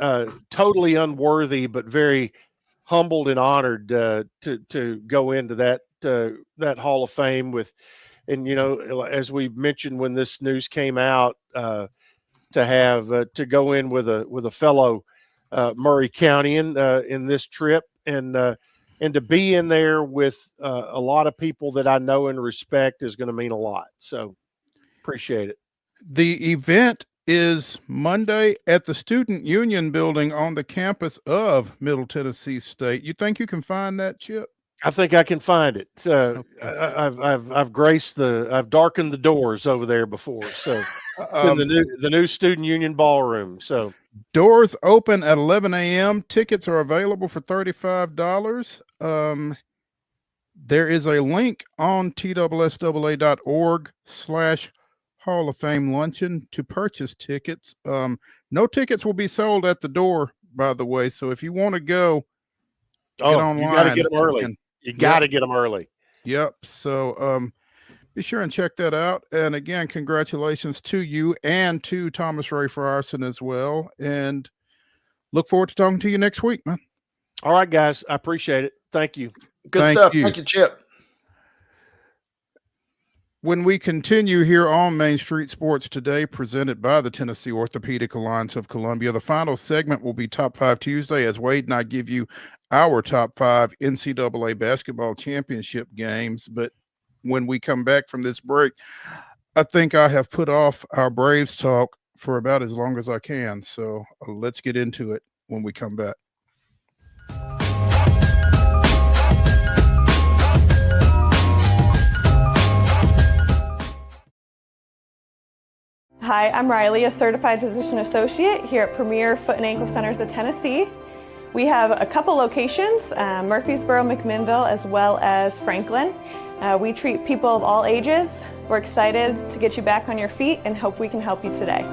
totally unworthy, but very humbled and honored to go into that Hall of Fame with, and as we mentioned when this news came out, to have to go in with a fellow Murray Countyan in this trip, and to be in there with a lot of people that I know and respect is going to mean a lot. So appreciate it. The event is Monday at the Student Union building on the campus of Middle Tennessee State. You think you can find that, Chip? I think I can find it. Okay. I've darkened the doors over there before. So in the new Student Union ballroom. So doors open at 11 a.m. Tickets are available for $35. There is a link on TSSAA.org/Hall of Fame luncheon to purchase tickets. No tickets will be sold at the door, by the way. So if you want to go, get online. You got to get them early. You got to get them early. Yep. So be sure and check that out. And again, congratulations to you and to Thomas Ray Frierson as well. And look forward to talking to you next week, man. All right, guys. I appreciate it. Thank you. Good stuff. Thank you, Chip. When we continue here on Main Street Sports Today, presented by the Tennessee Orthopedic Alliance of Columbia, the final segment will be Top 5 Tuesday, as Wade and I give you our top 5 NCAA basketball championship games. But when we come back from this break, I think I have put off our Braves talk for about as long as I can. So let's get into it when we come back. Hi, I'm Riley, a certified physician associate here at Premier Foot and Ankle Centers of Tennessee. We have a couple locations, Murfreesboro, McMinnville, as well as Franklin. We treat people of all ages. We're excited to get you back on your feet and hope we can help you today.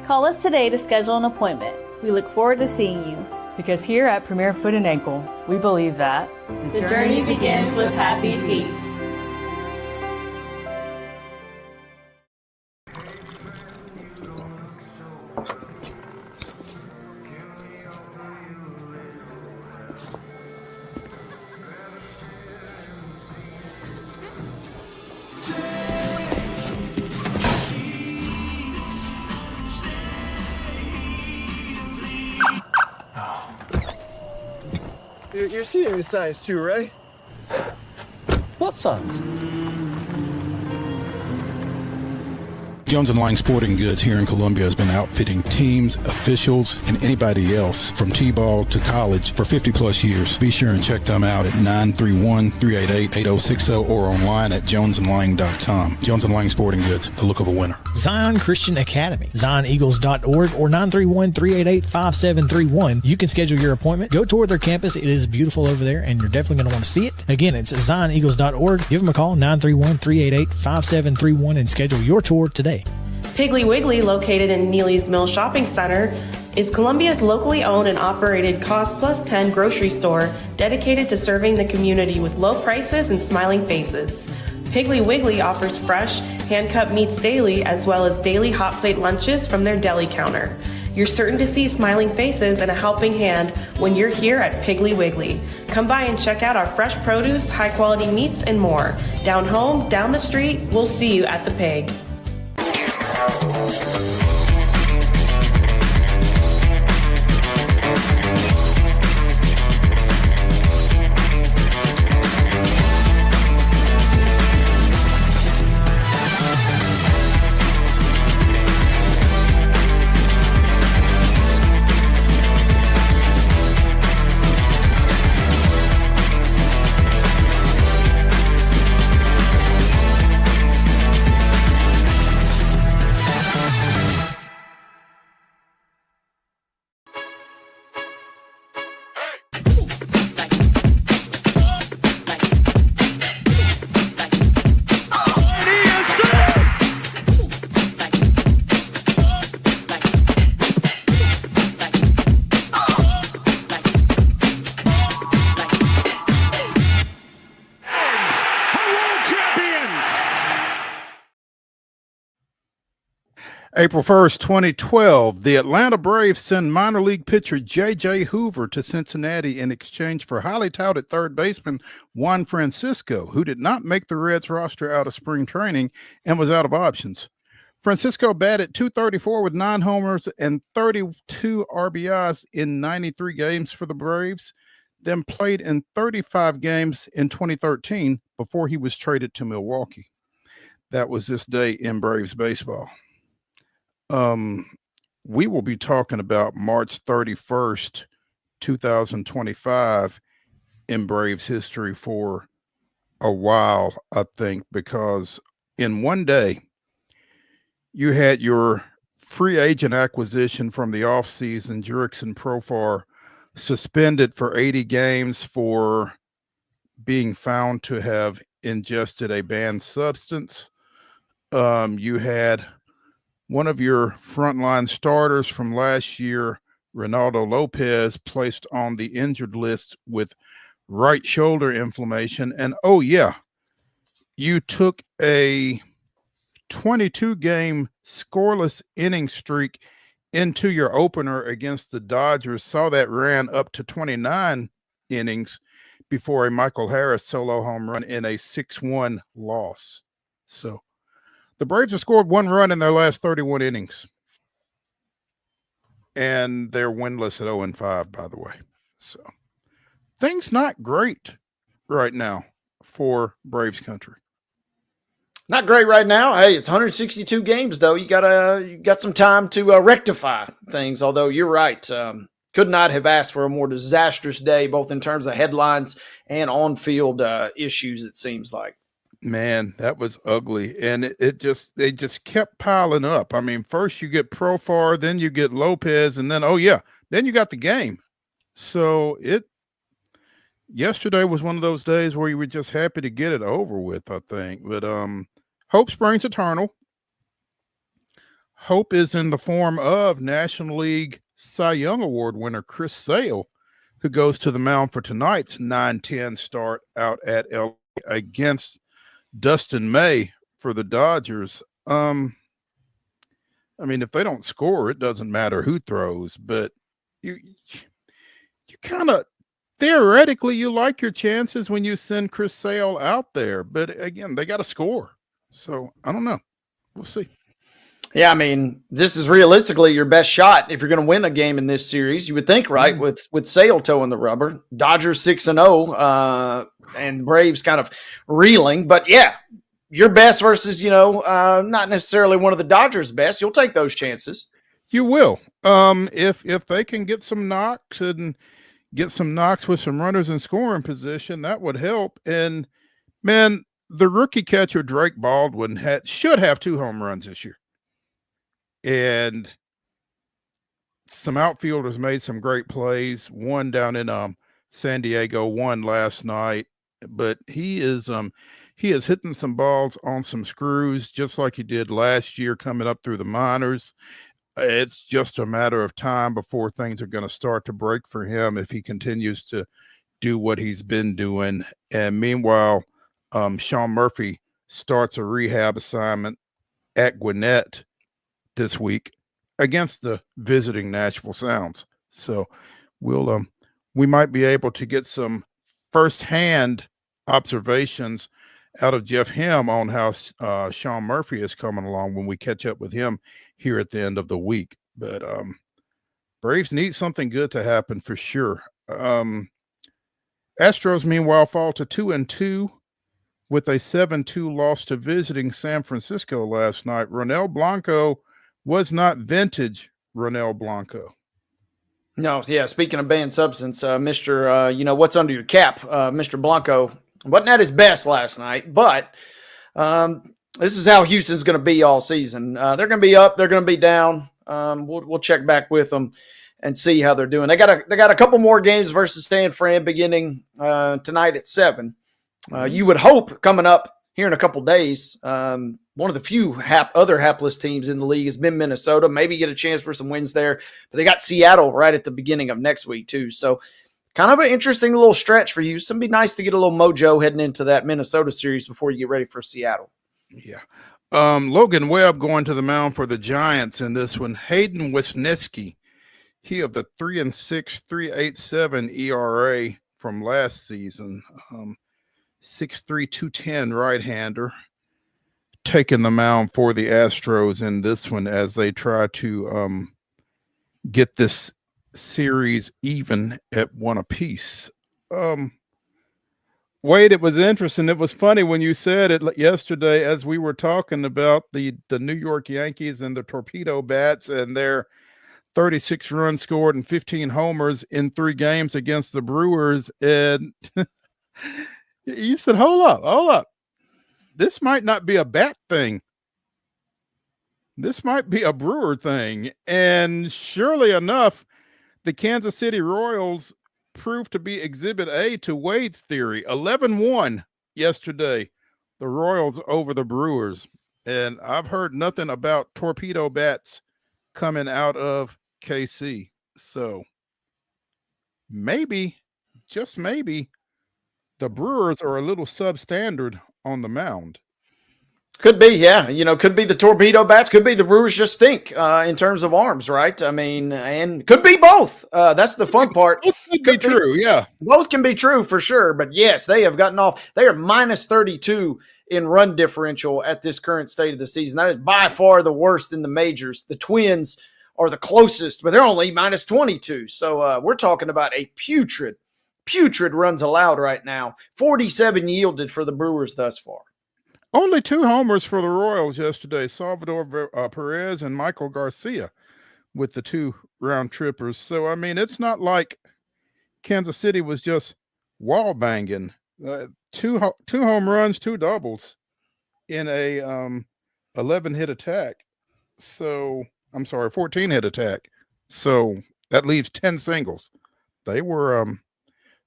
Call us today to schedule an appointment. We look forward to seeing you. Because here at Premier Foot and Ankle, we believe that the journey begins with happy feet. You're seeing the signs too, right? What signs? Jones & Lang Sporting Goods here in Columbia has been outfitting teams, officials, and anybody else from T-ball to college for 50 plus years. Be sure and check them out at 931-388-8060 or online at jonesandlang.com. Jones & Lang Sporting Goods, the look of a winner. Zion Christian Academy, zioneagles.org or 931-388-5731. You can schedule your appointment. Go tour their campus. It is beautiful over there, and you're definitely going to want to see it. Again, it's zioneagles.org. Give them a call, 931-388-5731, and schedule your tour today. Piggly Wiggly, located in Neely's Mill Shopping Center, is Columbia's locally owned and operated Cost Plus 10 grocery store dedicated to serving the community with low prices and smiling faces. Piggly Wiggly offers fresh, hand-cut meats daily, as well as daily hot plate lunches from their deli counter. You're certain to see smiling faces and a helping hand when you're here at Piggly Wiggly. Come by and check out our fresh produce, high-quality meats, and more. Down home, down the street, we'll see you at the Pig. April 1st, 2012, the Atlanta Braves send minor league pitcher J.J. Hoover to Cincinnati in exchange for highly touted third baseman Juan Francisco, who did not make the Reds roster out of spring training and was out of options. Francisco batted .234 with 9 homers and 32 RBIs in 93 games for the Braves, then played in 35 games in 2013 before he was traded to Milwaukee. That was this day in Braves baseball. We will be talking about March 31st, 2025 in Braves history for a while, I think, because in one day you had your free agent acquisition from the offseason, Jurickson Profar, suspended for 80 games for being found to have ingested a banned substance. You had one of your frontline starters from last year, Ronaldo Lopez, placed on the injured list with right shoulder inflammation. And oh yeah, you took a 22-game scoreless inning streak into your opener against the Dodgers. Saw that ran up to 29 innings before a Michael Harris solo home run in a 6-1 loss. So the Braves have scored 1 run in their last 31 innings. And they're winless at 0-5, by the way. So things not great right now for Braves country. Not great right now. Hey, it's 162 games, though. You got some time to rectify things, although you're right. Could not have asked for a more disastrous day, both in terms of headlines and on-field issues, it seems like. Man, that was ugly. And they just kept piling up. I mean, first you get Profar, then you get Lopez, and then, oh yeah, then you got the game. So yesterday was one of those days where you were just happy to get it over with, I think. But hope springs eternal. Hope is in the form of National League Cy Young Award winner Chris Sale, who goes to the mound for tonight's 9-10 start out at LA against Dustin May for the Dodgers. I mean, if they don't score, it doesn't matter who throws, but you kind of theoretically you like your chances when you send Chris Sale out there, but again, they got to score. So I don't know. We'll see. Yeah, I mean, this is realistically your best shot if you're going to win a game in this series. You would think, right? With Sale toeing the rubber, Dodgers 6-0, and Braves kind of reeling. But yeah, your best versus not necessarily one of the Dodgers' best. You'll take those chances. You will, if they can get some knocks and get some knocks with some runners in scoring position, that would help. And man, the rookie catcher Drake Baldwin should have 2 home runs this year. And some outfielders made some great plays. One down in San Diego, one last night. But he is hitting some balls on some screws, just like he did last year coming up through the minors. It's just a matter of time before things are going to start to break for him if he continues to do what he's been doing. And meanwhile, Sean Murphy starts a rehab assignment at Gwinnett this week against the visiting Nashville Sounds. So we might be able to get some firsthand observations out of Jeff Hem on how Sean Murphy is coming along when we catch up with him here at the end of the week. But Braves need something good to happen for sure. Astros, meanwhile, fall to 2-2 with a 7-2 loss to visiting San Francisco last night. Ronel Blanco was not vintage Ronel Blanco. No, yeah. Speaking of banned substance, Mr. What's under your cap, Mr. Blanco wasn't at his best last night, but this is how Houston's going to be all season. They're going to be up, they're going to be down. We'll check back with them and see how they're doing. They got a couple more games versus San Fran beginning tonight at 7. You would hope coming up here in a couple days. One of the few other hapless teams in the league has been Minnesota. Maybe get a chance for some wins there. But they got Seattle right at the beginning of next week too. So kind of an interesting little stretch for Houston. Be nice to get a little mojo heading into that Minnesota series before you get ready for Seattle. Yeah. Logan Webb going to the mound for the Giants in this one. Hayden Wisniewski, he of the 3-6, 3.87 ERA from last season. 6'3", 210 right-hander, taking the mound for the Astros in this one as they try to get this series even at 1 apiece. Wade, it was interesting. It was funny when you said it yesterday as we were talking about the New York Yankees and the Torpedo Bats and their 36 runs scored and 15 homers in 3 games against the Brewers. And you said, hold up. This might not be a bat thing. This might be a Brewer thing. And surely enough, the Kansas City Royals proved to be exhibit A to Wade's theory. 11-1 yesterday, the Royals over the Brewers. And I've heard nothing about torpedo bats coming out of KC. So maybe, just maybe, the Brewers are a little substandard on the mound. Could be, yeah. Could be the torpedo bats. Could be the Brewers just stink in terms of arms, right? I mean, and could be both. That's the fun part. Could be true, yeah. Both can be true for sure. But yes, they have gotten off. They are minus 32 in run differential at this current state of the season. That is by far the worst in the majors. The Twins are the closest, but they're only minus 22. So we're talking about a putrid runs allowed right now. 47 yielded for the Brewers thus far. Only 2 homers for the Royals yesterday. Salvador Perez and Michael Garcia with the 2 round trippers. So, I mean, it's not like Kansas City was just wall banging. 2 home runs, 2 doubles in a 11-hit attack. So, I'm sorry, 14-hit attack. So, that leaves 10 singles. They were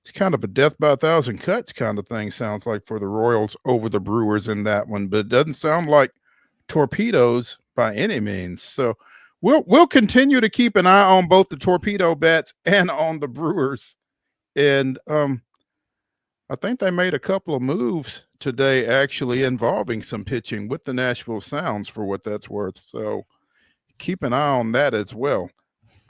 it's kind of a death by 1,000 cuts kind of thing, sounds like, for the Royals over the Brewers in that one, but it doesn't sound like torpedoes by any means. So we'll continue to keep an eye on both the torpedo bats and on the Brewers. And I think they made a couple of moves today actually involving some pitching with the Nashville Sounds, for what that's worth. So keep an eye on that as well.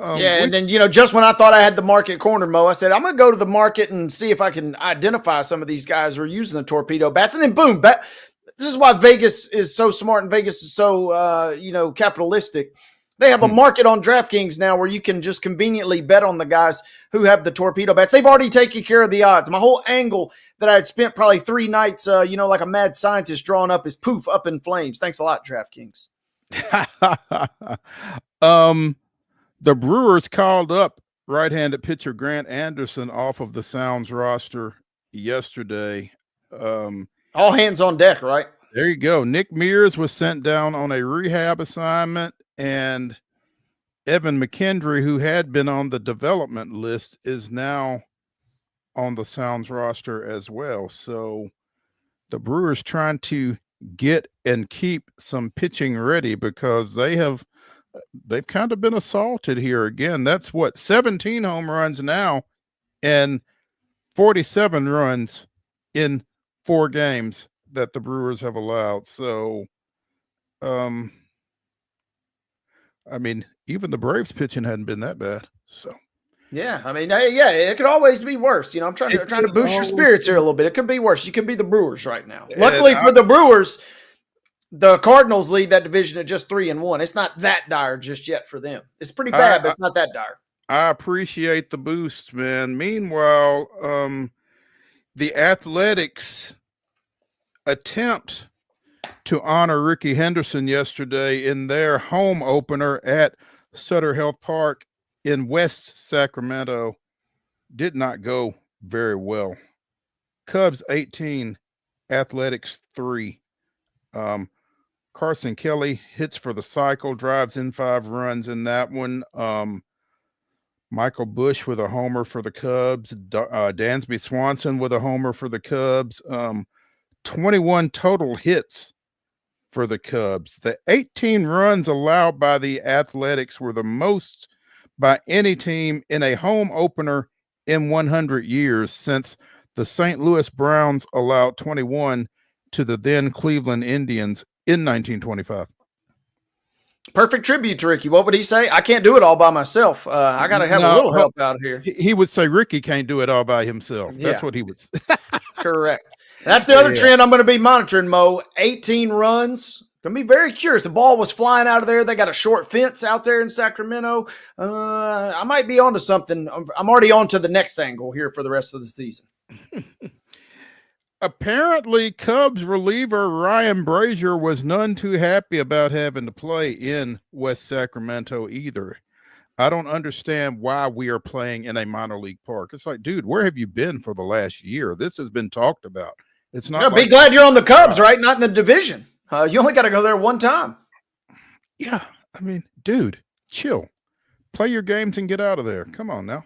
And then, just when I thought I had the market cornered, Mo, I said, I'm going to go to the market and see if I can identify some of these guys who are using the torpedo bats. And then, boom, this is why Vegas is so smart and Vegas is so, capitalistic. They have a market on DraftKings now where you can just conveniently bet on the guys who have the torpedo bats. They've already taken care of the odds. My whole angle that I had spent probably 3 nights, like a mad scientist drawing up is poof, up in flames. Thanks a lot, DraftKings. The Brewers called up right-handed pitcher Grant Anderson off of the Sounds roster yesterday. All hands on deck, right? There you go. Nick Mears was sent down on a rehab assignment, and Evan McKendry, who had been on the development list, is now on the Sounds roster as well. So the Brewers trying to get and keep some pitching ready because they've kind of been assaulted here again. That's 17 home runs now and 47 runs in 4 games that the Brewers have allowed. So, I mean, even the Braves pitching hadn't been that bad. So, yeah, I mean, it could always be worse. I'm trying to boost your spirits here a little bit. It could be worse. You could be the Brewers right now. Luckily for the Brewers, the Cardinals lead that division at just 3-1. It's not that dire just yet for them. It's pretty bad, but it's not that dire. I appreciate the boost, man. Meanwhile, the Athletics attempt to honor Ricky Henderson yesterday in their home opener at Sutter Health Park in West Sacramento did not go very well. Cubs 18, Athletics 3. Carson Kelly hits for the cycle, drives in 5 runs in that one. Michael Bush with a homer for the Cubs. Dansby Swanson with a homer for the Cubs. 21 total hits for the Cubs. The 18 runs allowed by the Athletics were the most by any team in a home opener in 100 years since the St. Louis Browns allowed 21 to the then Cleveland Indians in 1925. Perfect tribute to Ricky. What would he say? I can't do it all by myself. I got to have a little help out here. He would say Ricky can't do it all by himself. That's what he would say. Correct. That's the other trend I'm going to be monitoring, Mo. 18 runs. Going to be very curious. The ball was flying out of there. They got a short fence out there in Sacramento. I might be onto something. I'm already on to the next angle here for the rest of the season. Apparently, Cubs reliever Ryan Brazier was none too happy about having to play in West Sacramento either. I don't understand why we are playing in a minor league park. It's like, dude, where have you been for the last year? This has been talked about. It's not. Be glad you're on the Cubs, right? Not in the division. You only got to go there one time. Yeah, I mean, dude, chill. Play your games and get out of there. Come on now.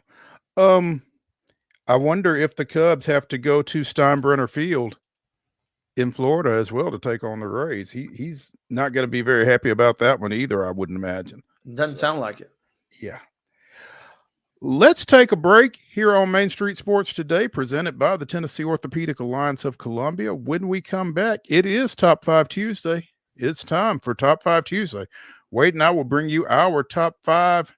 I wonder if the Cubs have to go to Steinbrenner Field in Florida as well to take on the Rays. He's not going to be very happy about that one either, I wouldn't imagine. Doesn't sound like it. Yeah. Let's take a break here on Main Street Sports Today, presented by the Tennessee Orthopedic Alliance of Columbia. When we come back, it is Top 5 Tuesday. It's time for Top 5 Tuesday. Wade and I will bring you our top 5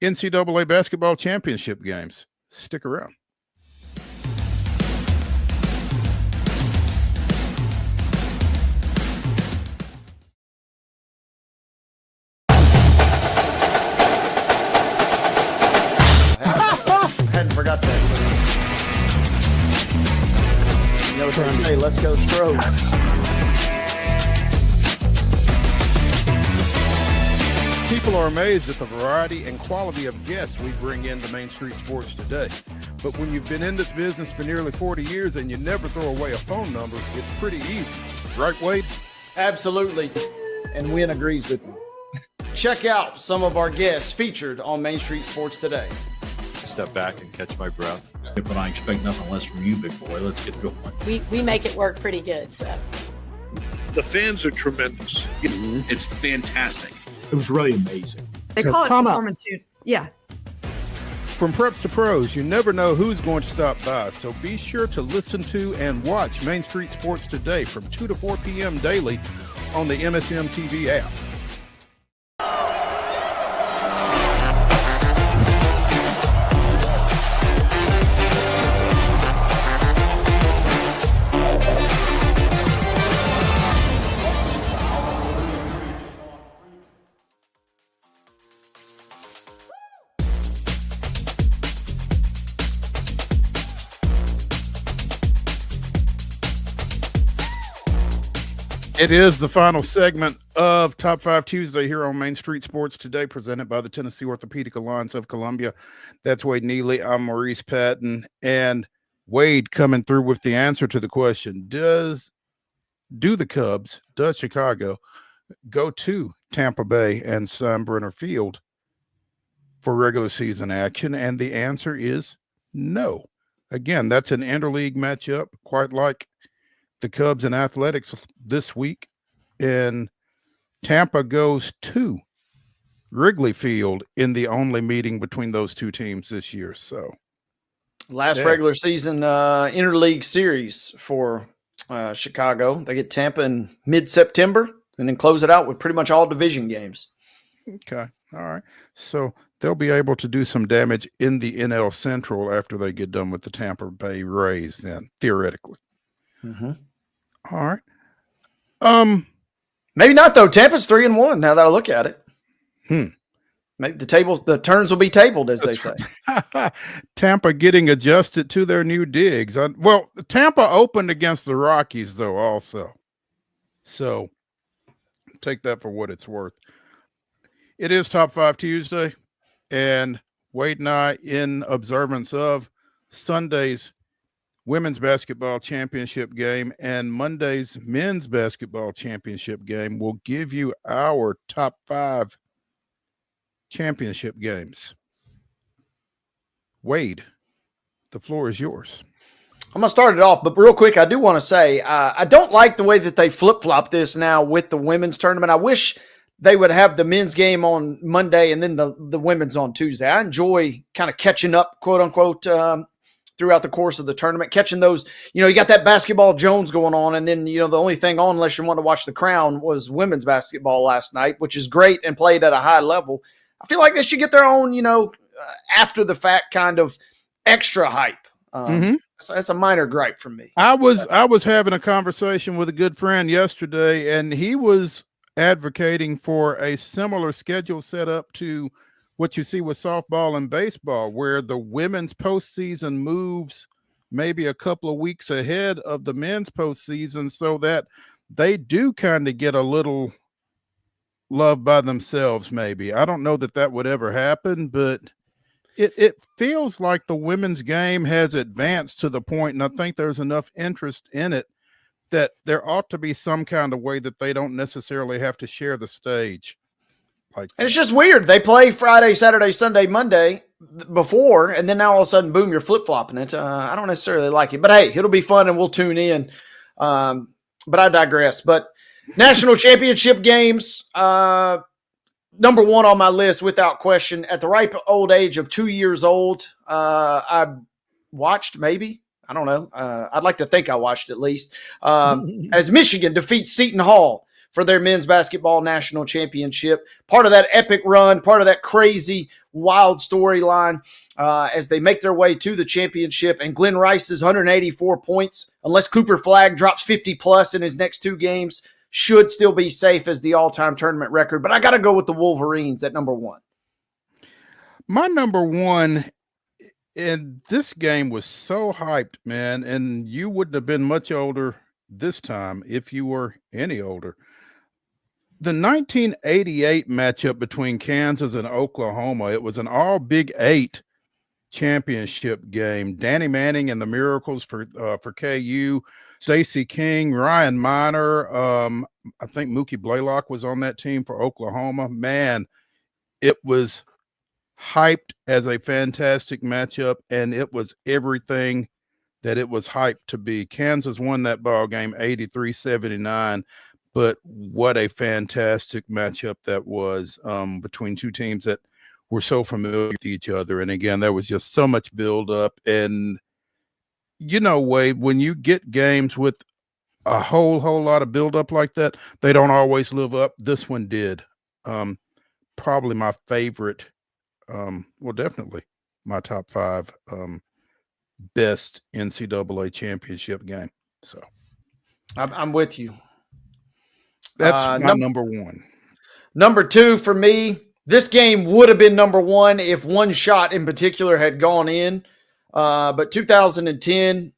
NCAA basketball championship games. Stick around. Hadn't forgot that. You know what they say, let's go Stros. People are amazed at the variety and quality of guests we bring into Main Street Sports Today. But when you've been in this business for nearly 40 years and you never throw away a phone number, it's pretty easy. Right, Wade? Absolutely. And Wynn agrees with me. Check out some of our guests featured on Main Street Sports Today. Step back and catch my breath. But I expect nothing less from you, big boy. Let's get going. We make it work pretty good. So the fans are tremendous. It's fantastic. It was really amazing. They call it performance. Yeah. From preps to pros, you never know who's going to stop by, so be sure to listen to and watch Main Street Sports Today from 2 to 4 p.m. daily on the MSM TV app. It is the final segment of Top 5 Tuesday here on Main Street Sports Today, presented by the Tennessee Orthopedic Alliance of Columbia. That's Wade Neely. I'm Maurice Patton. And Wade coming through with the answer to the question, does Chicago go to Tampa Bay and Steinbrenner Field for regular season action? And the answer is no. Again, that's an interleague matchup, quite like the Cubs and Athletics this week, and Tampa goes to Wrigley Field in the only meeting between those two teams this year. So last regular season interleague series for Chicago. They get Tampa in mid-September and then close it out with pretty much all division games. Okay. All right. So they'll be able to do some damage in the NL Central after they get done with the Tampa Bay Rays then, theoretically. Mm-hmm. All right. Maybe not though. Tampa's 3-1 now that I look at it. Maybe the turns will be tabled, as they say. Tampa getting adjusted to their new digs. Well, Tampa opened against the Rockies though also. So take that for what it's worth. It is Top 5 Tuesday, and Wade and I, in observance of Sunday's women's basketball championship game and Monday's men's basketball championship game, will give you our top 5 championship games. Wade, the floor is yours. I'm going to start it off, but real quick, I do want to say I don't like the way that they flip-flop this now with the women's tournament. I wish they would have the men's game on Monday and then the women's on Tuesday. I enjoy kind of catching up, quote-unquote, throughout the course of the tournament, catching those, you got that basketball Jones going on. And then, the only thing on, unless you want to watch the Crown, was women's basketball last night, which is great and played at a high level. I feel like they should get their own, after the fact kind of extra hype. That's a minor gripe from me. I was having a conversation with a good friend yesterday, and he was advocating for a similar schedule set up to what you see with softball and baseball, where the women's postseason moves maybe a couple of weeks ahead of the men's postseason, so that they do kind of get a little love by themselves. Maybe, I don't know that would ever happen, but it feels like the women's game has advanced to the point, and I think there's enough interest in it that there ought to be some kind of way that they don't necessarily have to share the stage. And it's just weird. They play Friday, Saturday, Sunday, Monday before, and then now all of a sudden, boom, you're flip-flopping it. I don't necessarily like it. But, hey, it'll be fun, and we'll tune in. But I digress. But national championship games, number one on my list without question. At the ripe old age of 2 years old, I watched maybe. I don't know. I'd like to think I watched at least. As Michigan defeats Seton Hall for their men's basketball national championship. Part of that epic run, part of that crazy, wild storyline as they make their way to the championship. And Glenn Rice's 184 points, unless Cooper Flagg drops 50-plus in his next two games, should still be safe as the all-time tournament record. But I got to go with the Wolverines at number one. My number one, and this game was so hyped, man, and you wouldn't have been much older this time if you were any older. The 1988 matchup between Kansas and Oklahoma, it was an all Big 8 championship game. Danny Manning and the Miracles for KU, Stacey King, Ryan Miner, I think Mookie Blaylock was on that team for Oklahoma. Man, it was hyped as a fantastic matchup, and it was everything that it was hyped to be. Kansas won that ball game 83-79. But what a fantastic matchup that was between two teams that were so familiar with each other. And again, there was just so much buildup. And, Wade, when you get games with a whole lot of buildup like that, they don't always live up. This one did. Probably my favorite, definitely my top 5 best NCAA championship game. So I'm with you. That's my number one. Number two for me, this game would have been number one if one shot in particular had gone in. But 2010,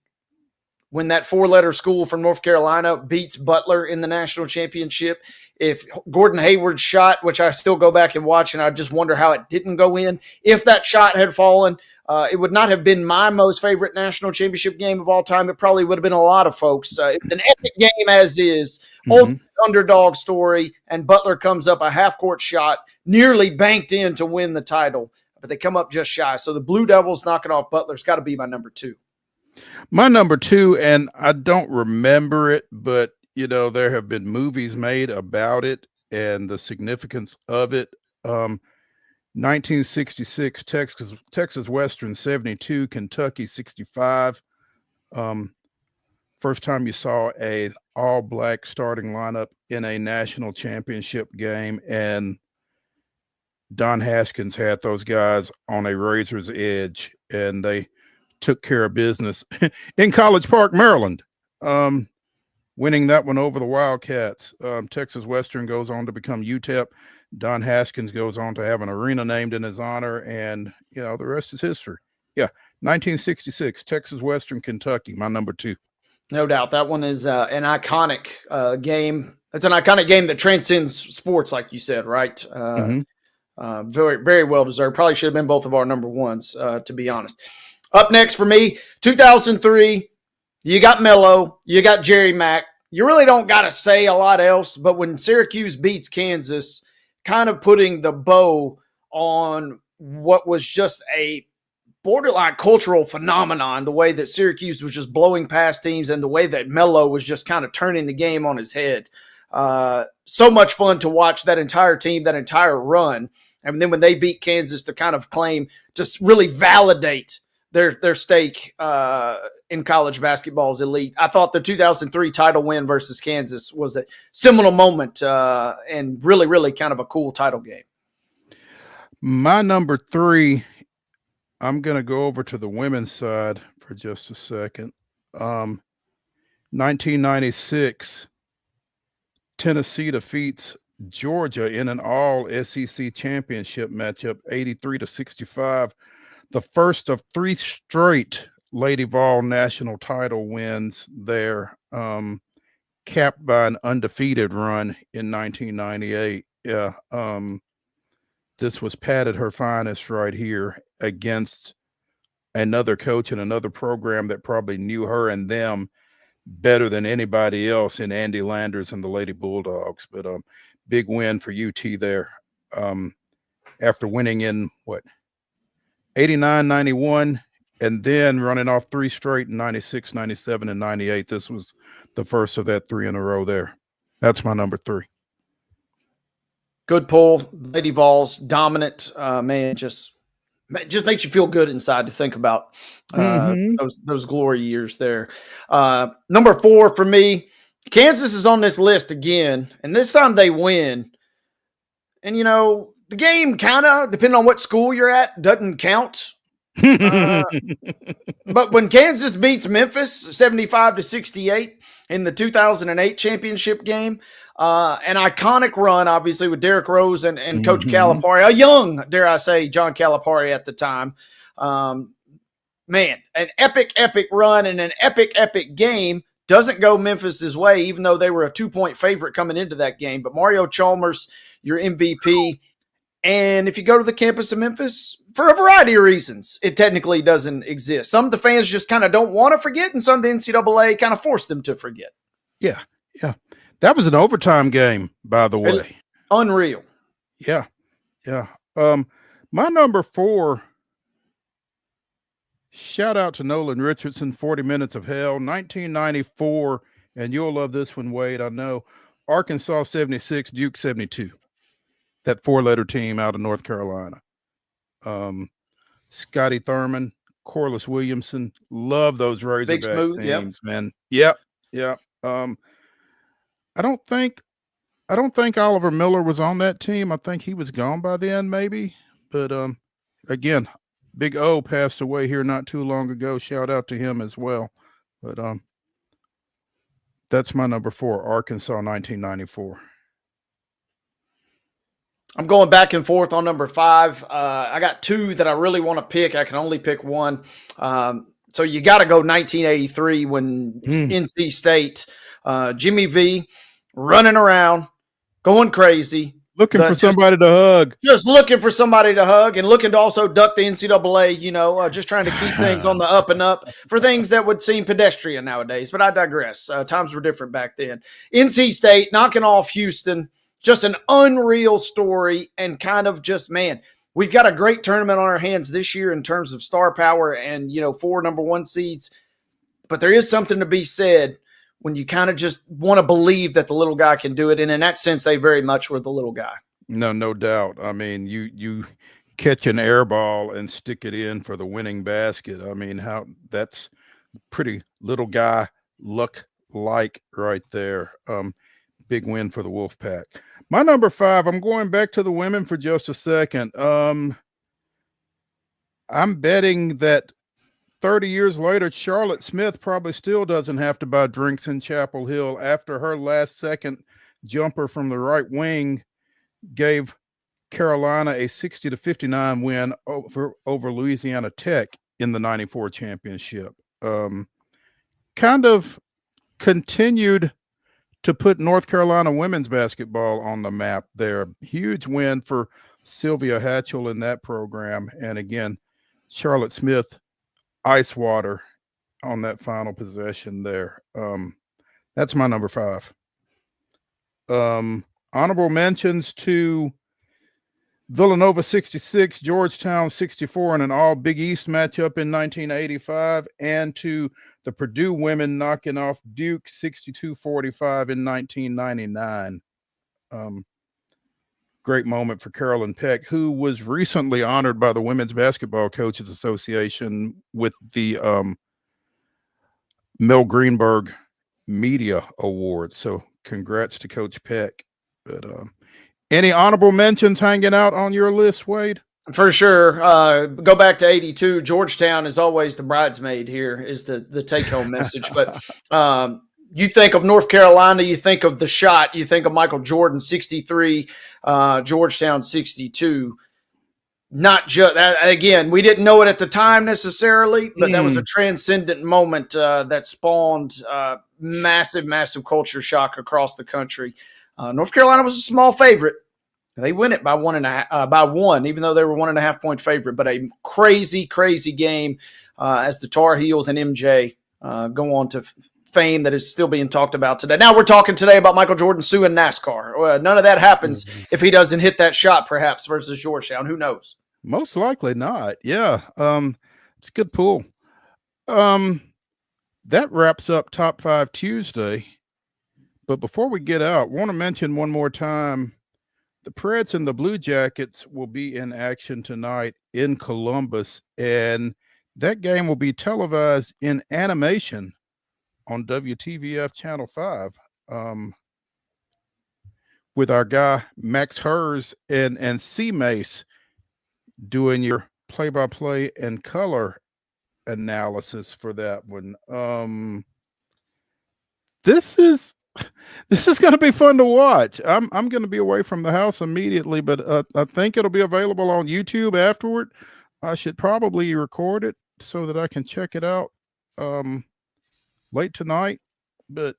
when that 4-letter school from North Carolina beats Butler in the national championship, if Gordon Hayward's shot, which I still go back and watch, and I just wonder how it didn't go in, if that shot had fallen, it would not have been my most favorite national championship game of all time. It probably would have been a lot of folks. It's an epic game as is. Old underdog story, and Butler comes up a half-court shot, nearly banked in to win the title, but they come up just shy. So the Blue Devils knocking off Butler's got to be my number two. My number two, and I don't remember it, but, there have been movies made about it and the significance of it. 1966, Texas Western 72, Kentucky 65. First time you saw a all-black starting lineup in a national championship game, and Don Haskins had those guys on a razor's edge, and they took care of business in College Park, Maryland, winning that one over the Wildcats. Texas Western goes on to become UTEP. Don Haskins goes on to have an arena named in his honor, and, the rest is history. Yeah, 1966, Texas Western, Kentucky, my number two. No doubt. That one is an iconic game. It's an iconic game that transcends sports, like you said, right? Very, very well deserved. Probably should have been both of our number ones, to be honest. Up next for me, 2003, you got Melo, you got Jerry Mack. You really don't got to say a lot else, but when Syracuse beats Kansas, kind of putting the bow on what was just a borderline cultural phenomenon, the way that Syracuse was just blowing past teams and the way that Melo was just kind of turning the game on his head. So much fun to watch that entire team, that entire run. And then when they beat Kansas to kind of claim, just really validate their stake in college basketball is elite. I thought the 2003 title win versus Kansas was a seminal moment and really, really kind of a cool title game. My number 3, I'm going to go over to the women's side for just a second. 1996, Tennessee defeats Georgia in an all SEC championship matchup, 83-65. The first of 3 straight Lady Vol national title wins there, capped by an undefeated run in 1998. Yeah, this was Pat at her finest right here against another coach and another program that probably knew her and them better than anybody else in Andy Landers and the Lady Bulldogs. But big win for UT there. After winning in 89, 91, and then running off 3 straight in 96, 97, and 98. This was the first of that 3 in a row there. That's my number 3. Good pull. Lady Vols, dominant. Man, just makes you feel good inside to think about those glory years there. Number 4 for me, Kansas is on this list again, and this time they win. And, the game kind of, depending on what school you're at, doesn't count. But when Kansas beats Memphis 75-68 in the 2008 championship game, an iconic run, obviously, with Derrick Rose and Coach Calipari, a young, dare I say, John Calipari at the time. Man, an epic run and an epic game. Doesn't go Memphis's way, even though they were a 2-point favorite coming into that game. But Mario Chalmers, your MVP. And if you go to the campus of Memphis, for a variety of reasons, it technically doesn't exist. Some of the fans just kind of don't want to forget, and some of the NCAA kind of force them to forget. Yeah. That was an overtime game, by the way. Unreal. Yeah. My number 4, shout out to Nolan Richardson, 40 Minutes of Hell, 1994, and you'll love this one, Wade, I know. Arkansas 76, Duke 72. That 4-letter team out of North Carolina. Scotty Thurman, Corliss Williamson, love those Razorback teams, man. Yep. I don't think Oliver Miller was on that team. I think he was gone by then, maybe. But again, Big O passed away here not too long ago. Shout out to him as well. But that's my number 4, Arkansas 1994. I'm going back and forth on number 5. I got 2 that I really want to pick. I can only pick one. So you got to go 1983 when NC State, Jimmy V running around, going crazy. Looking for somebody to hug. Just looking for somebody to hug and looking to also duck the NCAA, just trying to keep things on the up and up for things that would seem pedestrian nowadays. But I digress. Times were different back then. NC State knocking off Houston. Just an unreal story and kind of just, man, we've got a great tournament on our hands this year in terms of star power and, 4 number 1 seeds. But there is something to be said when you kind of just want to believe that the little guy can do it. And in that sense, they very much were the little guy. No doubt. I mean, you catch an air ball and stick it in for the winning basket. I mean, that's pretty little guy look like right there. Big win for the Wolfpack. My number 5, I'm going back to the women for just a second. I'm betting that 30 years later, Charlotte Smith probably still doesn't have to buy drinks in Chapel Hill after her last-second jumper from the right wing gave Carolina a 60-59 win over Louisiana Tech in the 94 championship. Kind of continued to put North Carolina women's basketball on the map there. Huge win for Sylvia Hatchell in that program. And again, Charlotte Smith, ice water on that final possession there. That's my number 5. Honorable mentions to Villanova 66, Georgetown 64 in an all Big East matchup in 1985, and to the Purdue women knocking off Duke 62-45 in 1999. great moment for Carolyn Peck, who was recently honored by the Women's Basketball Coaches Association with the Mel Greenberg Media Award. So congrats to Coach Peck. But any honorable mentions hanging out on your list, Wade? For sure. Go back to 82. Georgetown is always the bridesmaid here is the take-home message. But you think of North Carolina, you think of the shot, you think of Michael Jordan, 63, Georgetown, 62. Not just, again, we didn't know it at the time necessarily, but that was a transcendent moment that spawned massive, massive culture shock across the country. North Carolina was a small favorite. They win it by one, even though they were 1.5 point favorite. But a crazy, crazy game as the Tar Heels and MJ go on to fame that is still being talked about today. Now we're talking today about Michael Jordan suing NASCAR. None of that happens if he doesn't hit that shot, perhaps, versus Georgetown. Who knows? Most likely not. Yeah. It's a good pool. That wraps up Top 5 Tuesday. But before we get out, I want to mention one more time, the Preds and the Blue Jackets will be in action tonight in Columbus, and that game will be televised in animation on WTVF Channel 5 with our guy Max Hers and C Mace doing your play-by-play and color analysis for that one. This is going to be fun to watch. I'm going to be away from the house immediately, but I think it'll be available on YouTube afterward. I should probably record it so that I can check it out late tonight. But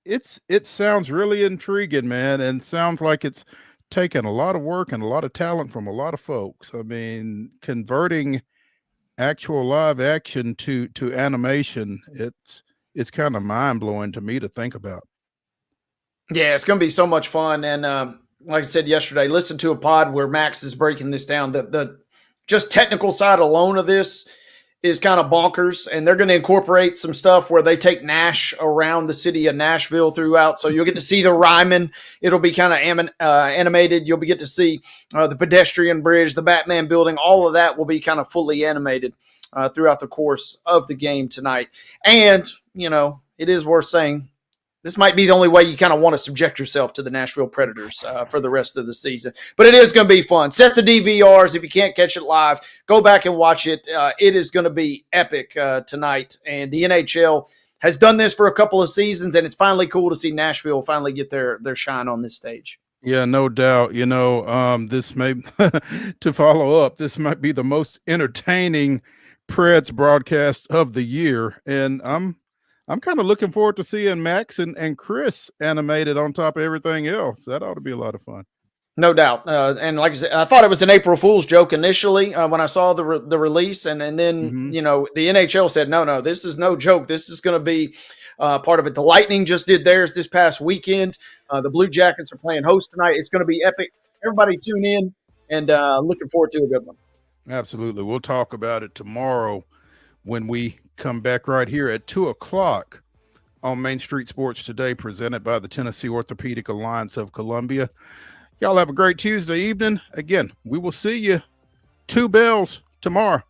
it sounds really intriguing, man, and sounds like it's taken a lot of work and a lot of talent from a lot of folks. I mean, converting actual live action to animation, it's kind of mind-blowing to me to think about. Yeah, it's going to be so much fun. And like I said yesterday, listen to a pod where Max is breaking this down. The just technical side alone of this is kind of bonkers. And they're going to incorporate some stuff where they take Nash around the city of Nashville throughout. So you'll get to see the Ryman. It'll be kind of animated. You'll get to see the pedestrian bridge, the Batman building. All of that will be kind of fully animated throughout the course of the game tonight. And it is worth saying this might be the only way you kind of want to subject yourself to the Nashville Predators for the rest of the season. But it is going to be fun. Set the DVRs. If you can't catch it live, go back and watch it. It is going to be epic tonight. And the NHL has done this for a couple of seasons, and it's finally cool to see Nashville finally get their shine on this stage. Yeah, no doubt. This may, to follow up, this might be the most entertaining Preds broadcast of the year, and I'm kind of looking forward to seeing Max and Chris animated on top of everything else. That ought to be a lot of fun. No doubt. And like I said, I thought it was an April Fool's joke initially when I saw the release, and then the NHL said, no, this is no joke. This is going to be part of it. The Lightning just did theirs this past weekend. The Blue Jackets are playing host tonight. It's going to be epic. Everybody tune in, and looking forward to a good one. Absolutely. We'll talk about it tomorrow when we come back right here at 2:00 on Main Street Sports Today, presented by the Tennessee Orthopedic Alliance of Columbia. Y'all have a great Tuesday evening. Again, we will see you 2 bells tomorrow.